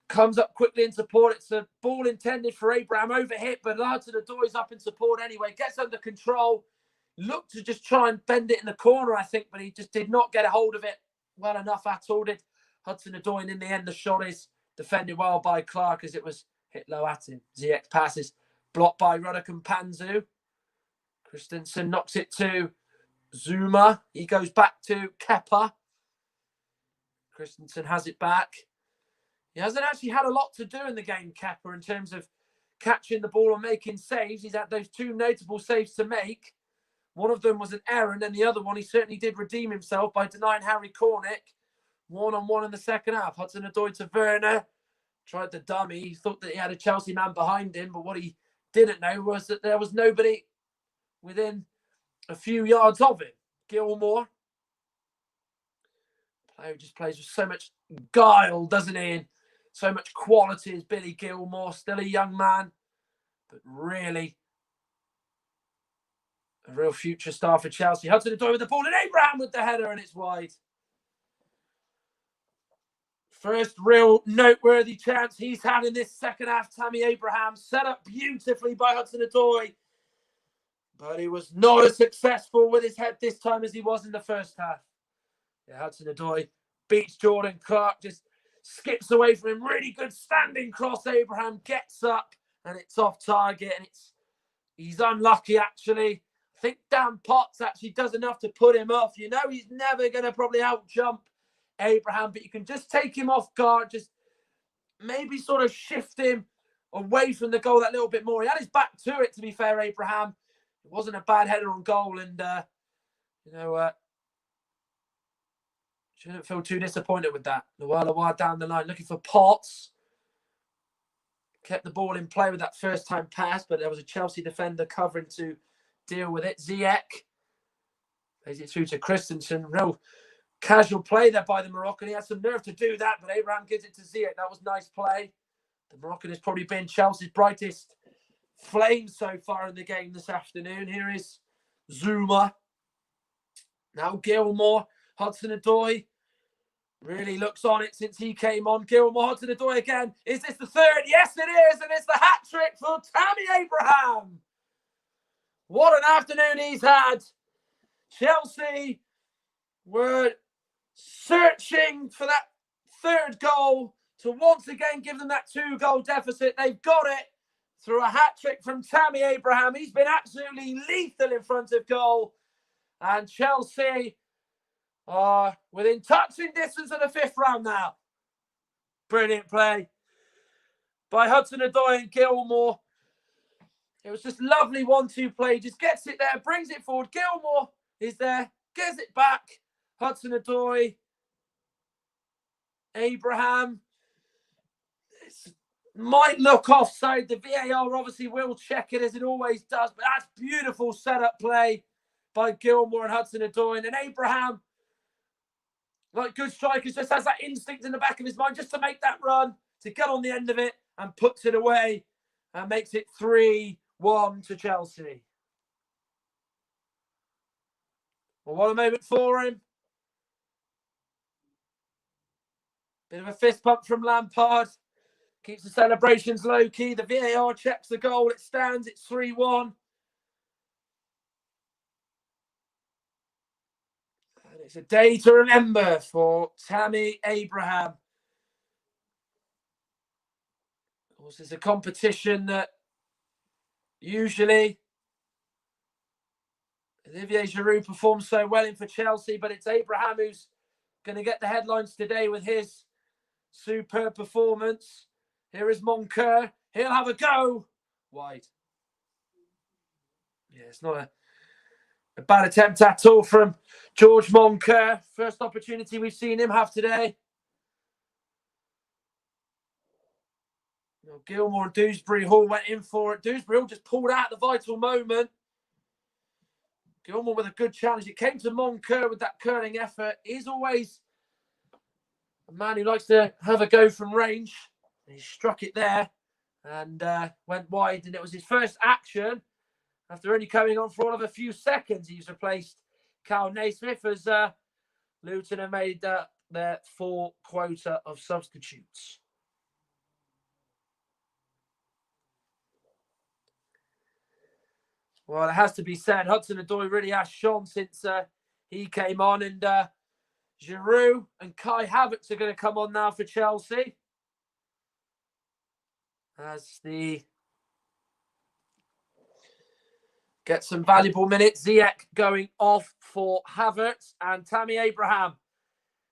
comes up quickly in support. It's a ball intended for Abraham, overhit, but Hudson-Odoi's up in support anyway. Gets under control. Looked to just try and bend it in the corner, I think, but he just did not get a hold of it well enough at all, did Hudson-Odoi. And in the end, the shot is defended well by Clark as it was hit low at him. Ziyech passes, blocked by Ruddock and Panzu. Christensen knocks it to Zuma. He goes back to Kepa. Christensen has it back. He hasn't actually had a lot to do in the game, Kepa, in terms of catching the ball and making saves. He's had those two notable saves to make. One of them was an error, and then the other one, he certainly did redeem himself by denying Harry Cornick. 1-on-1 in the second half. Hudson-Odoi to Werner. Tried the dummy. He thought that he had a Chelsea man behind him, but what he didn't know was that there was nobody within a few yards of him. Gilmour. Player who just plays with so much guile, doesn't he? And so much quality is Billy Gilmour. Still a young man, but really a real future star for Chelsea. Hudson-Odoi with the ball and Abraham with the header, and it's wide. First real noteworthy chance he's had in this second half. Tammy Abraham set up beautifully by Hudson-Odoi, but he was not as successful with his head this time as he was in the first half. Yeah, Hudson-Odoi beats Jordan Clark, just skips away from him. Really good standing cross. Abraham gets up and it's off target, and he's unlucky actually. I think Dan Potts actually does enough to put him off. You know he's never going to probably out-jump Abraham, but you can just take him off guard, just maybe sort of shift him away from the goal that little bit more. He had his back to it, to be fair, Abraham. It wasn't a bad header on goal, and, shouldn't feel too disappointed with that. Luala down the line, looking for Potts. Kept the ball in play with that first-time pass, but there was a Chelsea defender covering to deal with it. Ziyech plays it through to Christensen. Real casual play there by the Moroccan. He had some nerve to do that, but Abraham gives it to Ziyech. That was nice play. The Moroccan has probably been Chelsea's brightest flame so far in the game this afternoon. Here is Zuma. Now Gilmour. Hudson-Odoi really looks on it since he came on. Gilmour, Hudson-Odoi again. Is this the third? Yes, it is. And it's the hat-trick for Tammy Abraham. What an afternoon he's had. Chelsea were searching for that third goal to once again give them that 2-goal deficit. They've got it through a hat-trick from Tammy Abraham. He's been absolutely lethal in front of goal. And Chelsea are within touching distance of the fifth round now. Brilliant play by Hudson-Odoi and Gilmour. It was just lovely 1-2 play. Just gets it there, brings it forward. Gilmour is there, gets it back. Hudson-Odoi, Abraham. It might look offside. The VAR obviously will check it as it always does, but that's beautiful setup play by Gilmour and Hudson-Odoi. And then Abraham, like good strikers, just has that instinct in the back of his mind just to make that run, to get on the end of it and puts it away and makes it 3-1 to Chelsea. Well, what a moment for him. Bit of a fist pump from Lampard. Keeps the celebrations low-key. The VAR checks the goal. It stands. It's 3-1. And it's a day to remember for Tammy Abraham. Of course, it's a competition that usually Olivier Giroud performs so well in for Chelsea, but it's Abraham who's going to get the headlines today with his superb performance. Here is Moncur. He'll have a go. Wide. Yeah, it's not a bad attempt at all from George Moncur. First opportunity we've seen him have today. Gilmour and Dewsbury Hall went in for it. Dewsbury Hall just pulled out the vital moment. Gilmour with a good challenge. It came to Moncur with that curling effort. He's always a man who likes to have a go from range. He struck it there and went wide. And it was his first action after only coming on for all of a few seconds. He's replaced Carl Naismith as Luton have made their full quota of substitutes. Well, it has to be said, Hudson-Odoi really has shone since he came on, and Giroud and Kai Havertz are going to come on now for Chelsea. As the get some valuable minutes. Ziyech going off for Havertz, and Tammy Abraham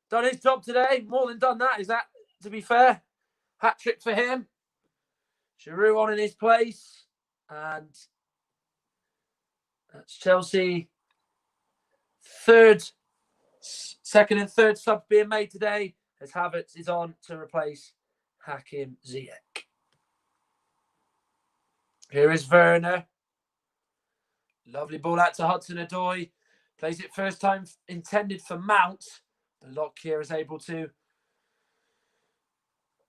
done his job today. More than done that, is that, to be fair? Hat-trick for him. Giroud on in his place, and that's Chelsea second and third subs being made today, as Havertz is on to replace Hakim Ziyech. Here is Werner. Lovely ball out to Hudson-Odoi. Plays it first time intended for Mount. The Lockyer is able to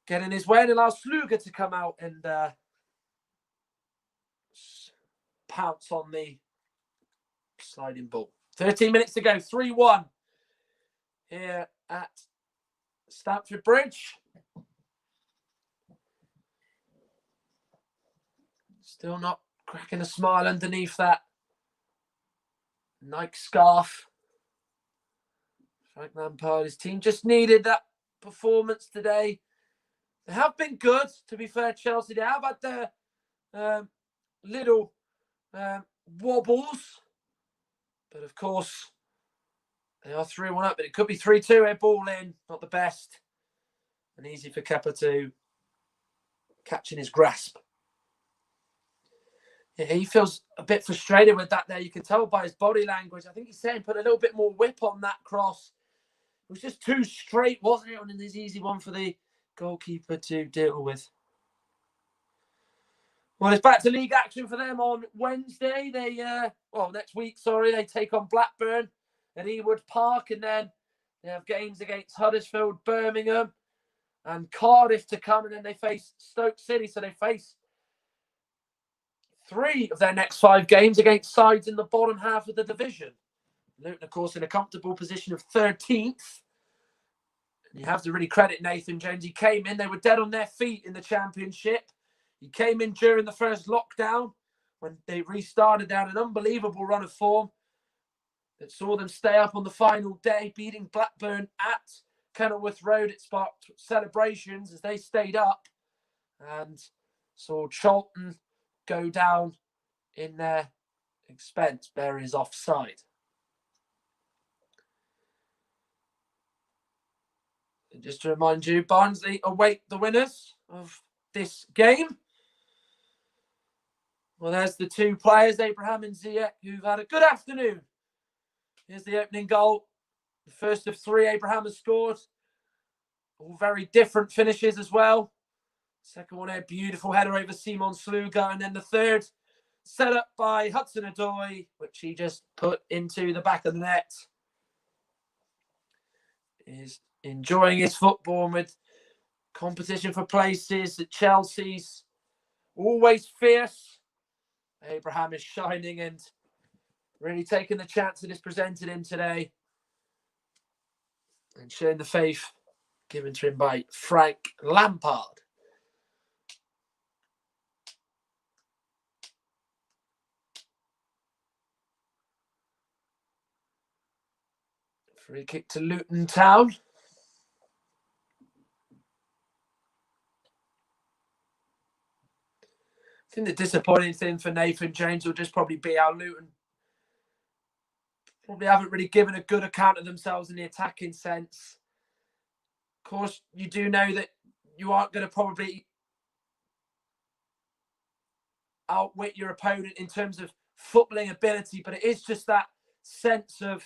get in his way and allow Sluga to come out and pounce on the sliding ball. 13 minutes to go. 3-1 here at Stamford Bridge. Still not cracking a smile underneath that Nike scarf. Frank Lampard, his team just needed that performance today. They have been good, to be fair, Chelsea. They have had their little wobbles. But, of course, they are 3-1 up. But it could be 3-2 here, ball in. Not the best. And easy for Kepa to catch in his grasp. Yeah, he feels a bit frustrated with that there. You can tell by his body language. I think he's saying put a little bit more whip on that cross. It was just too straight, wasn't it? And it's an easy one for the goalkeeper to deal with. Well, it's back to league action for them on Wednesday. Next week, they take on Blackburn at Ewood Park, and then they have games against Huddersfield, Birmingham, and Cardiff to come, and then they face Stoke City. So they face 3 of their next 5 games against sides in the bottom half of the division. Luton, of course, in a comfortable position of 13th. And you have to really credit Nathan Jones. He came in, they were dead on their feet in the Championship. He came in during the first lockdown when they restarted down an unbelievable run of form that saw them stay up on the final day, beating Blackburn at Kenilworth Road. It sparked celebrations as they stayed up, and saw Charlton go down in their expense. Berry is offside. And just to remind you, Barnsley await the winners of this game. Well, there's the 2 players, Abraham and Ziyech, who've had a good afternoon. Here's the opening goal. The first of 3 Abraham has scored. All very different finishes as well. Second one here, beautiful header over Simon Sluga. And then the third, set up by Hudson-Odoi, which he just put into the back of the net. He's enjoying his football with competition for places at Chelsea's. Always fierce. Abraham is shining and really taking the chance that is presented him today. And showing the faith given to him by Frank Lampard. Free kick to Luton Town. I think the disappointing thing for Nathan Jones will just probably be how Luton probably haven't really given a good account of themselves in the attacking sense. Of course, you do know that you aren't going to probably outwit your opponent in terms of footballing ability, but it is just that sense of,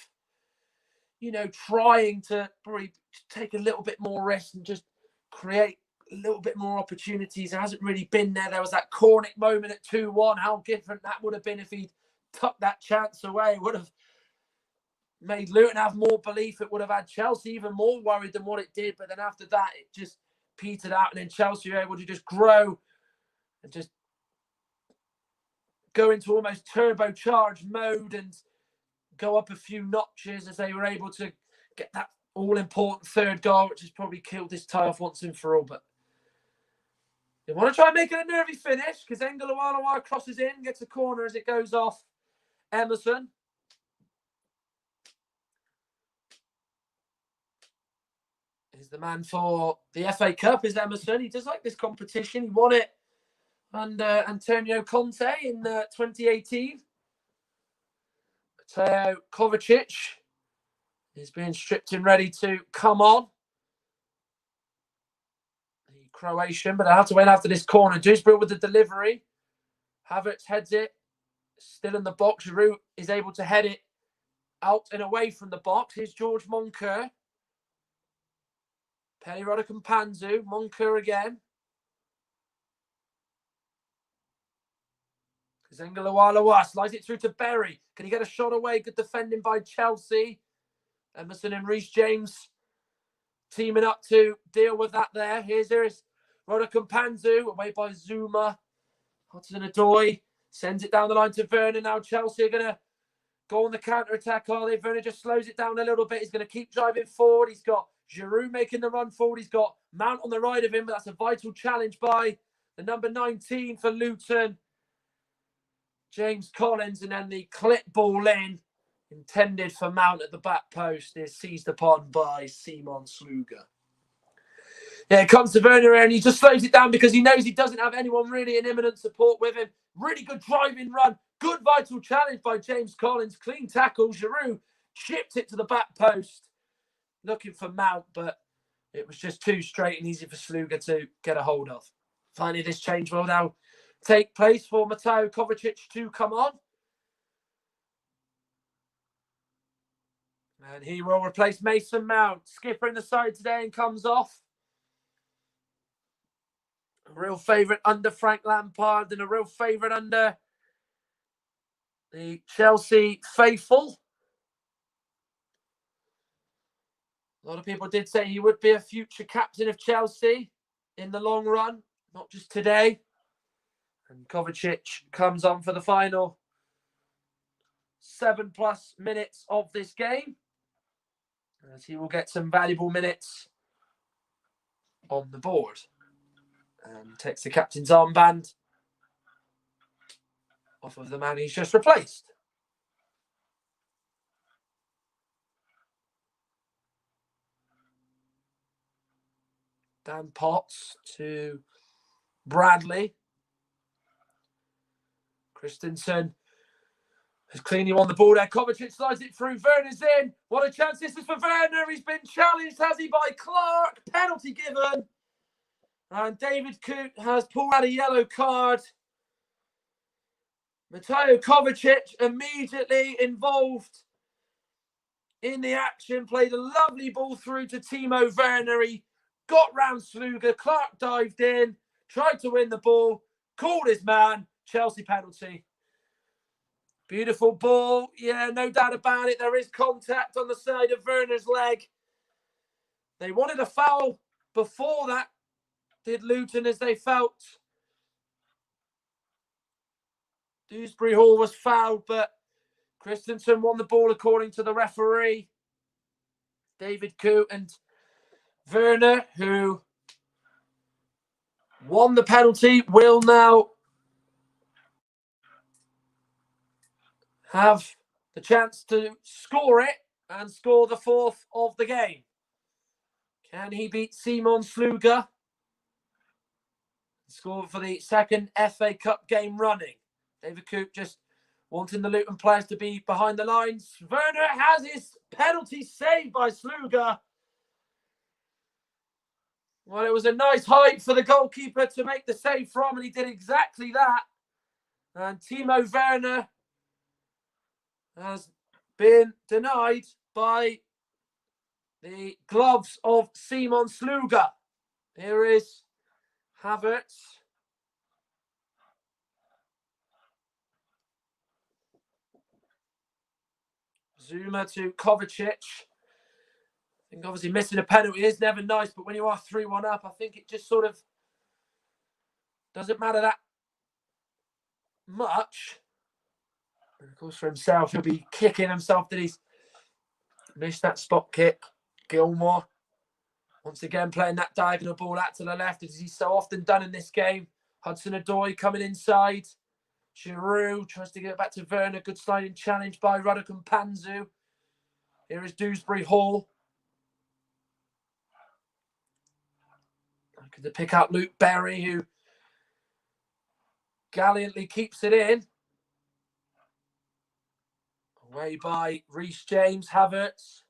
trying to probably take a little bit more risk and just create a little bit more opportunities. It hasn't really been there. There was that Cornick moment at 2-1. How different that would have been if he'd tucked that chance away. It would have made Luton have more belief. It would have had Chelsea even more worried than what it did. But then after that, it just petered out. And then Chelsea were able to just grow and just go into almost turbocharged mode and go up a few notches as they were able to get that all-important third goal, which has probably killed this tie off once and for all. But they want to try and make it a nervy finish because Engelawala crosses in, gets a corner as it goes off Emerson. He's the man for the FA Cup, is Emerson. He does like this competition. He won it under Antonio Conte in 2018. Mateo Kovacic is being stripped and ready to come on. The Croatian, but I have to win after this corner. Dewsbury with the delivery. Havertz heads it. Still in the box. Giroud is able to head it out and away from the box. Here's George Moncur. Peli Rodakampanzu. Moncur again. Zengalawala slides it through to Berry. Can he get a shot away? Good defending by Chelsea. Emerson and Reece James teaming up to deal with that there. Here's Rodakampanzu away by Zuma. Hudson-Odoi sends it down the line to Werner. Now Chelsea are going to go on the counter-attack, are they? Werner just slows it down a little bit. He's going to keep driving forward. He's got Giroud making the run forward. He's got Mount on the right of him, but that's a vital challenge by the number 19 for Luton, James Collins, and then the clip ball in, intended for Mount at the back post, is seized upon by Simon Sluga. Yeah, it comes to Werner and he just slows it down because he knows he doesn't have anyone really in imminent support with him. Really good driving run. Good vital challenge by James Collins. Clean tackle. Giroud chipped it to the back post. Looking for Mount, but it was just too straight and easy for Sluga to get a hold of. Finally, this change will now take place for Mateo Kovacic to come on. And he will replace Mason Mount. Skipper in the side today and comes off. A real favourite under Frank Lampard and a real favourite under the Chelsea faithful. A lot of people did say he would be a future captain of Chelsea in the long run, not just today. And Kovacic comes on for the final 7+ minutes of this game, as he will get some valuable minutes on the board. And takes the captain's armband off of the man he's just replaced. Dan Potts to Bradley. Christensen has cleanly won the ball there. Kovacic slides it through. Werner's in. What a chance this is for Werner. He's been challenged, has he, by Clark? Penalty given. And David Coote has pulled out a yellow card. Mateo Kovacic immediately involved in the action. Played a lovely ball through to Timo Werner. He got round Sluga. Clark dived in. Tried to win the ball. Called his man. Chelsea penalty. Beautiful ball. Yeah, no doubt about it. There is contact on the side of Werner's leg. They wanted a foul before that, did Luton, as they felt Dewsbury Hall was fouled, but Christensen won the ball according to the referee. David Coote and Werner, who won the penalty, will now have the chance to score it and score the fourth of the game. Can he beat Simon Sluga? Score for the second FA Cup game running. David Coote just wanting the Luton players to be behind the lines. Werner has his penalty saved by Sluga. Well, it was a nice height for the goalkeeper to make the save from, and he did exactly that. And Timo Werner has been denied by the gloves of Simon Sluga. Here is Havertz. Zuma to Kovacic. I think obviously missing a penalty is never nice, but when you are 3-1 up, I think it just sort of doesn't matter that much. And of course, for himself, he'll be kicking himself that he's Missed that spot kick. Gilmore, once again, playing that diagonal ball out to the left, as he's so often done in this game. Hudson-Odoi coming inside. Giroud tries to get it back to Werner. Good sliding challenge by Ruddock and Panzu. Here is Dewsbury Hall. Looking to pick out Luke Berry, who gallantly keeps it in. Away by Reece James, Havertz.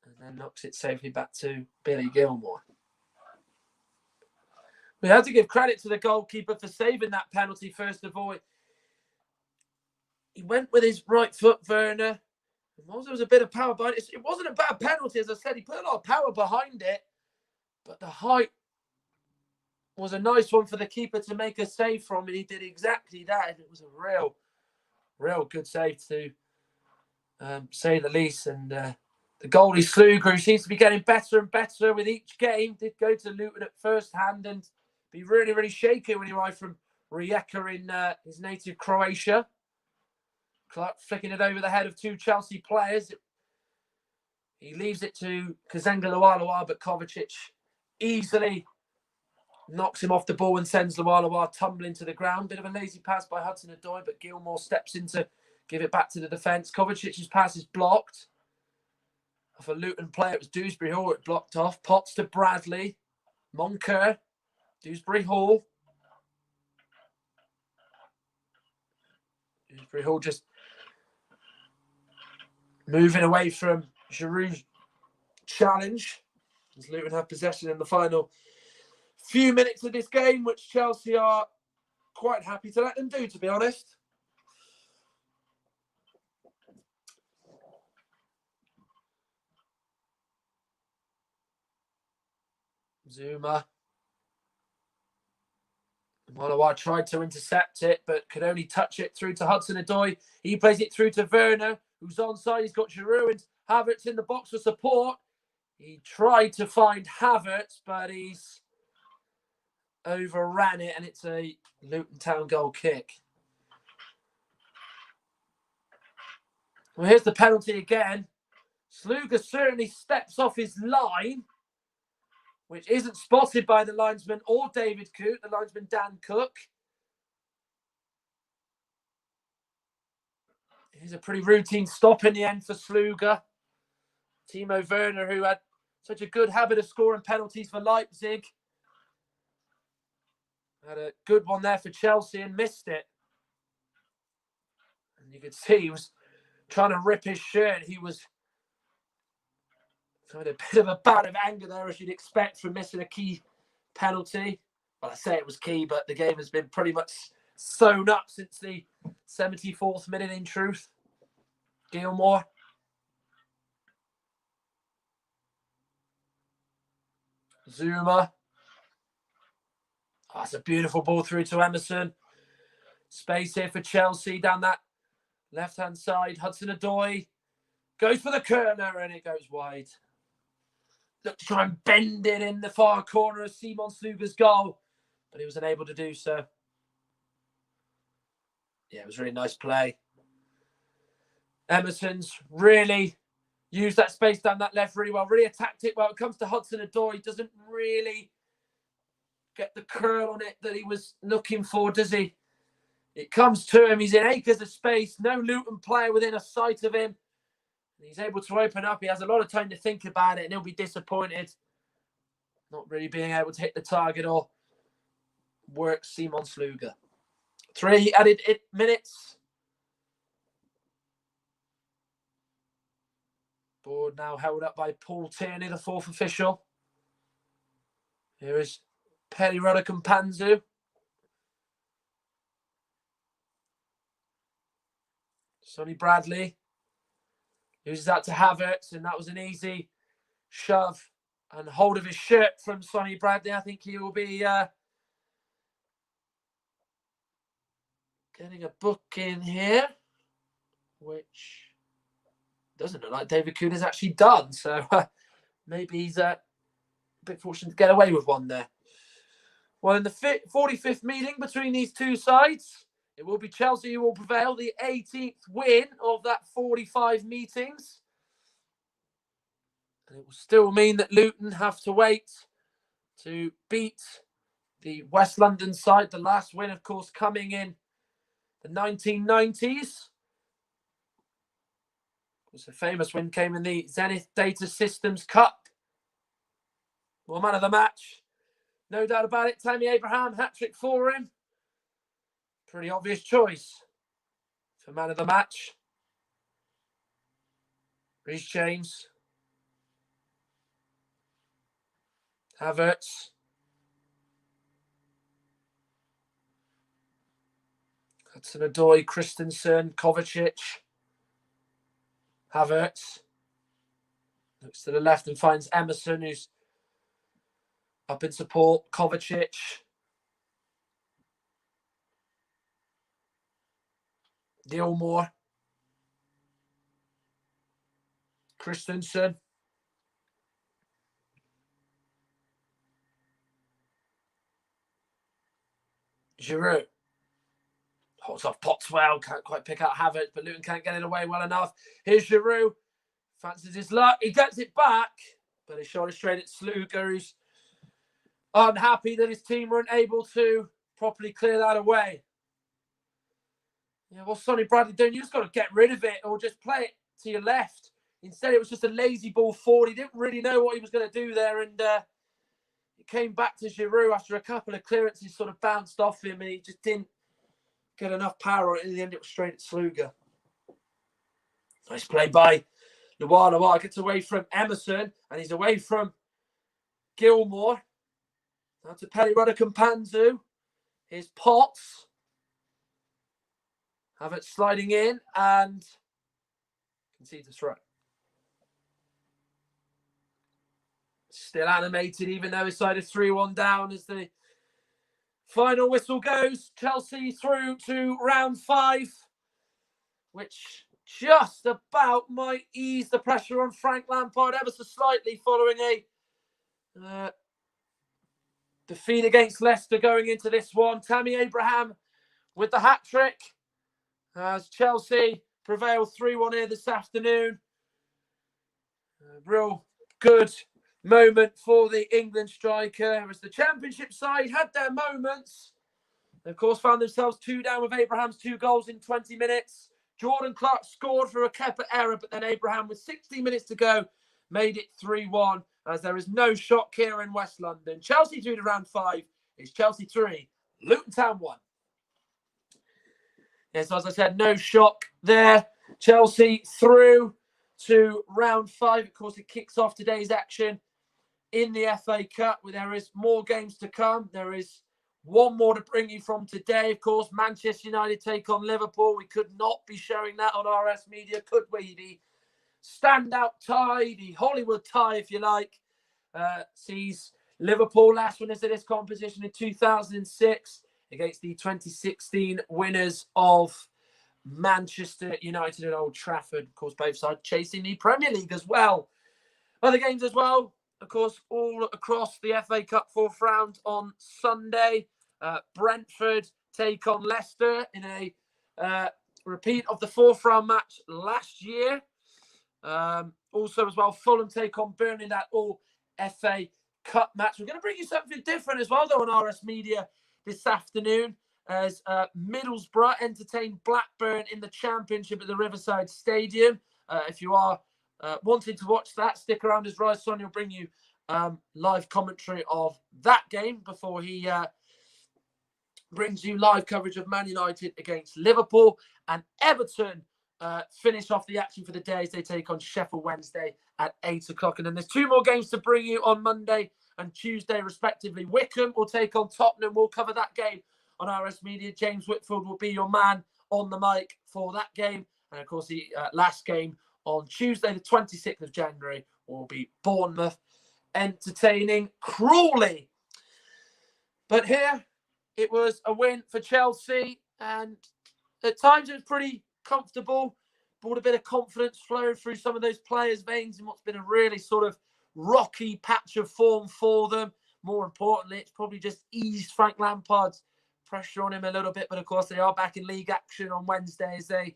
And then knocks it safely back to Billy Gilmore. We have to give credit to the goalkeeper for saving that penalty, first of all. He went with his right foot, Werner. There was a bit of power behind it. It wasn't a bad penalty, as I said. He put a lot of power behind it. But the height was a nice one for the keeper to make a save from, and he did exactly that. And it was a real good save, to say the least. And the goalie Sluga, who seems to be getting better and better with each game, did go to Luton at first hand and be really shaken when he arrived from Rijeka in his native Croatia. Clark flicking it over the head of two Chelsea players. He leaves it to Kazenga Lualawa, but Kovacic easily knocks him off the ball and sends Lualawa tumbling to the ground. Bit of a lazy pass by Hudson-Odoi, but Gilmore steps in to give it back to the defence. Kovacic's pass is blocked. Off a Luton player, it was Dewsbury Hall, it blocked off. Potts to Bradley. Moncur. Dewsbury Hall. Dewsbury Hall just moving away from Giroud's challenge, as Luton have possession in the final few minutes of this game, which Chelsea are quite happy to let them do, to be honest. Zuma. Molawa tried to intercept it, but could only touch it through to Hudson-Odoi. He plays it through to Werner, who's onside. He's got Giroud and Havertz in the box for support. He tried to find Havertz, but he's overran it, and it's a Luton Town goal kick. Well, here's the penalty again. Sluga certainly steps off his line, which isn't spotted by the linesman or David Coote, the linesman Dan Cook. Here's a pretty routine stop in the end for Sluga. Timo Werner, who had such a good habit of scoring penalties for Leipzig, had a good one there for Chelsea and missed it. And you could see he was trying to rip his shirt. He was had a bit of a bout of anger there, as you'd expect from missing a key penalty. Well, I say it was key, but the game has been pretty much sewn up since the 74th minute, in truth. Gilmore. Zuma. Oh, that's a beautiful ball through to Emerson. Space here for Chelsea down that left-hand side. Hudson-Odoi goes for the corner, and it goes wide. Looked to try and bend it in the far corner of Simon Sluga's goal, but he was unable to do so. Yeah, it was a really nice play. Emerson's really used that space down that left really well, really attacked it well. It comes to Hudson-Odoi, doesn't really get the curl on it that he was looking for, does he? It comes to him. He's in acres of space. No Luton player within a sight of him. He's able to open up. He has a lot of time to think about it, and he'll be disappointed not really being able to hit the target or work Simon Sluga. 3 added minutes. Board now held up by Paul Tierney, the 4th official. Here is Perry Ruddock and Panzu. Sonny Bradley uses that to Havertz, and that was an easy shove and hold of his shirt from Sonny Bradley. I think he will be getting a book in here, which doesn't look like David Kuhn has actually done. So maybe he's a bit fortunate to get away with one there. Well, in the 45th meeting between these two sides, It will be Chelsea who will prevail, the 18th win of that 45 meetings. And it will still mean that Luton have to wait to beat the West London side. The last win, of course, coming in the 1990s. Of course, a famous win came in the Zenith Data Systems Cup. Well, man of the match, no doubt about it. Tammy Abraham, hat-trick for him. Pretty obvious choice for man of the match. Reece James. Havertz. Hudson-Odoi, Christensen, Kovacic. Havertz. Looks to the left and finds Emerson, who's up in support. Kovacic. Gilmore. Christensen. Giroud. Holds off Pottswell. Can't quite pick out Havertz, but Luton can't get it away well enough. Here's Giroud. Fancies his luck. He gets it back, but he shot it straight at Sluga, who's unhappy that his team weren't able to properly clear that away. Yeah, what's Sonny Bradley doing? You just got to get rid of it or just play it to your left. Instead, it was just a lazy ball forward. He didn't really know what he was going to do there, and it came back to Giroud after a couple of clearances sort of bounced off him, and he just didn't get enough power on it. In the end, it was straight at Sluga. Nice play by Luar. Gets away from Emerson, and he's away from Gilmore. Now to Pelly-Rudder-Campanzu. Here's Potts. Havertz sliding in and concedes a throw. Still animated, even though his side is 3-1 down as the final whistle goes. Chelsea through to round 5, which just about might ease the pressure on Frank Lampard ever so slightly following a defeat against Leicester going into this one. Tammy Abraham with the hat-trick as Chelsea prevail 3-1 here this afternoon. A real good moment for the England striker as the Championship side had their moments. They, of course, found themselves 2 down with Abraham's 2 goals in 20 minutes. Jordan Clark scored for a Kepa error, but then Abraham, with 16 minutes to go, made it 3-1 as there is no shock here in West London. Chelsea through to round 5. It's Chelsea 3, Luton Town 1. Yes, as I said, no shock there. Chelsea through to round 5. Of course, it kicks off today's action in the FA Cup, where there is more games to come. There is one more to bring you from today. Of course, Manchester United take on Liverpool. We could not be showing that on RS Media, could we? The standout tie, the Hollywood tie, if you like, sees Liverpool last winners of this competition in 2006 against the 2016 winners of Manchester United at Old Trafford. Of course, both sides chasing the Premier League as well. Other games as well, of course, all across the FA Cup 4th round on Sunday. Brentford take on Leicester in a repeat of the 4th round match last year. Also as well, Fulham take on Burnley, that all FA Cup match. We're going to bring you something different as well, though, on RS Media this afternoon, as Middlesbrough entertain Blackburn in the Championship at the Riverside Stadium. If you are wanting to watch that, stick around as Ryson will bring you live commentary of that game before he brings you live coverage of Man United against Liverpool. And Everton finish off the action for the day as they take on Sheffield Wednesday at 8 o'clock. And then there's 2 more games to bring you on Monday and Tuesday, respectively. Wickham will take on Tottenham. We'll cover that game on RS Media. James Whitfield will be your man on the mic for that game. And, of course, the last game on Tuesday, the 26th of January, will be Bournemouth entertaining Crawley. But here, it was a win for Chelsea. And at times, it was pretty comfortable. Brought a bit of confidence flowing through some of those players' veins in what's been a really sort of rocky patch of form for them. More importantly, it's probably just eased Frank Lampard's pressure on him a little bit. But, of course, they are back in league action on Wednesday as they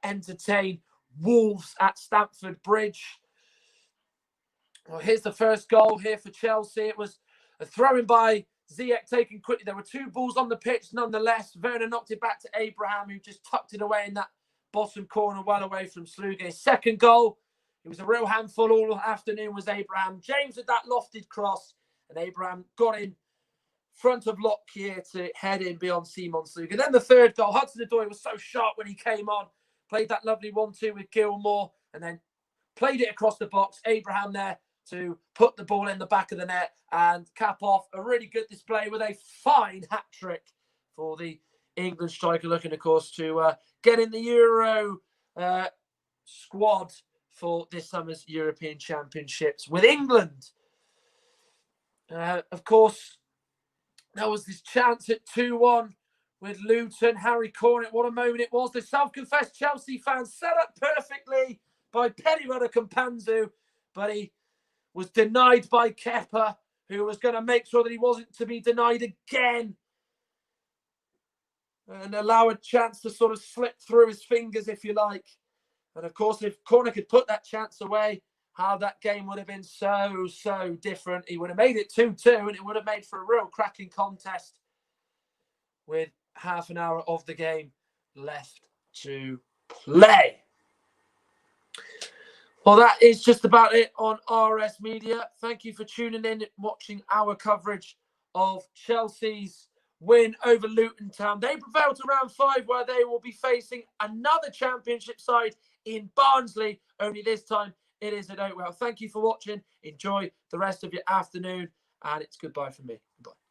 entertain Wolves at Stamford Bridge. Well, here's the first goal here for Chelsea. It was a throw-in by Ziyech taken quickly. There were 2 balls on the pitch nonetheless. Werner knocked it back to Abraham, who just tucked it away in that bottom corner, well away from Sluga. Second goal, it was a real handful all afternoon, was Abraham. James with that lofted cross, and Abraham got in front of Lockyer to head in beyond Simon Sluga. Then the third goal, Hudson-Odoi was so sharp when he came on. Played that lovely 1-2 with Gilmore, and then played it across the box. Abraham there to put the ball in the back of the net and cap off a really good display with a fine hat-trick for the England striker, looking, of course, to get in the Euro squad for this summer's European Championships with England. Of course, there was this chance at 2-1 with Luton. Harry Cornet, what a moment it was. The self-confessed Chelsea fans set up perfectly by Penny-Rudder Kampanzu, but he was denied by Kepa, who was going to make sure that he wasn't to be denied again and allow a chance to sort of slip through his fingers, if you like. And, of course, if Corner could put that chance away, how that game would have been so different. He would have made it 2-2, and it would have made for a real cracking contest with half an hour of the game left to play. Well, that is just about it on RS Media. Thank you for tuning in and watching our coverage of Chelsea's win over Luton Town. They prevailed to round 5, where they will be facing another Championship side in Barnsley, only this time it is at Oakwell. Thank you for watching. Enjoy the rest of your afternoon, and it's goodbye from me. Goodbye.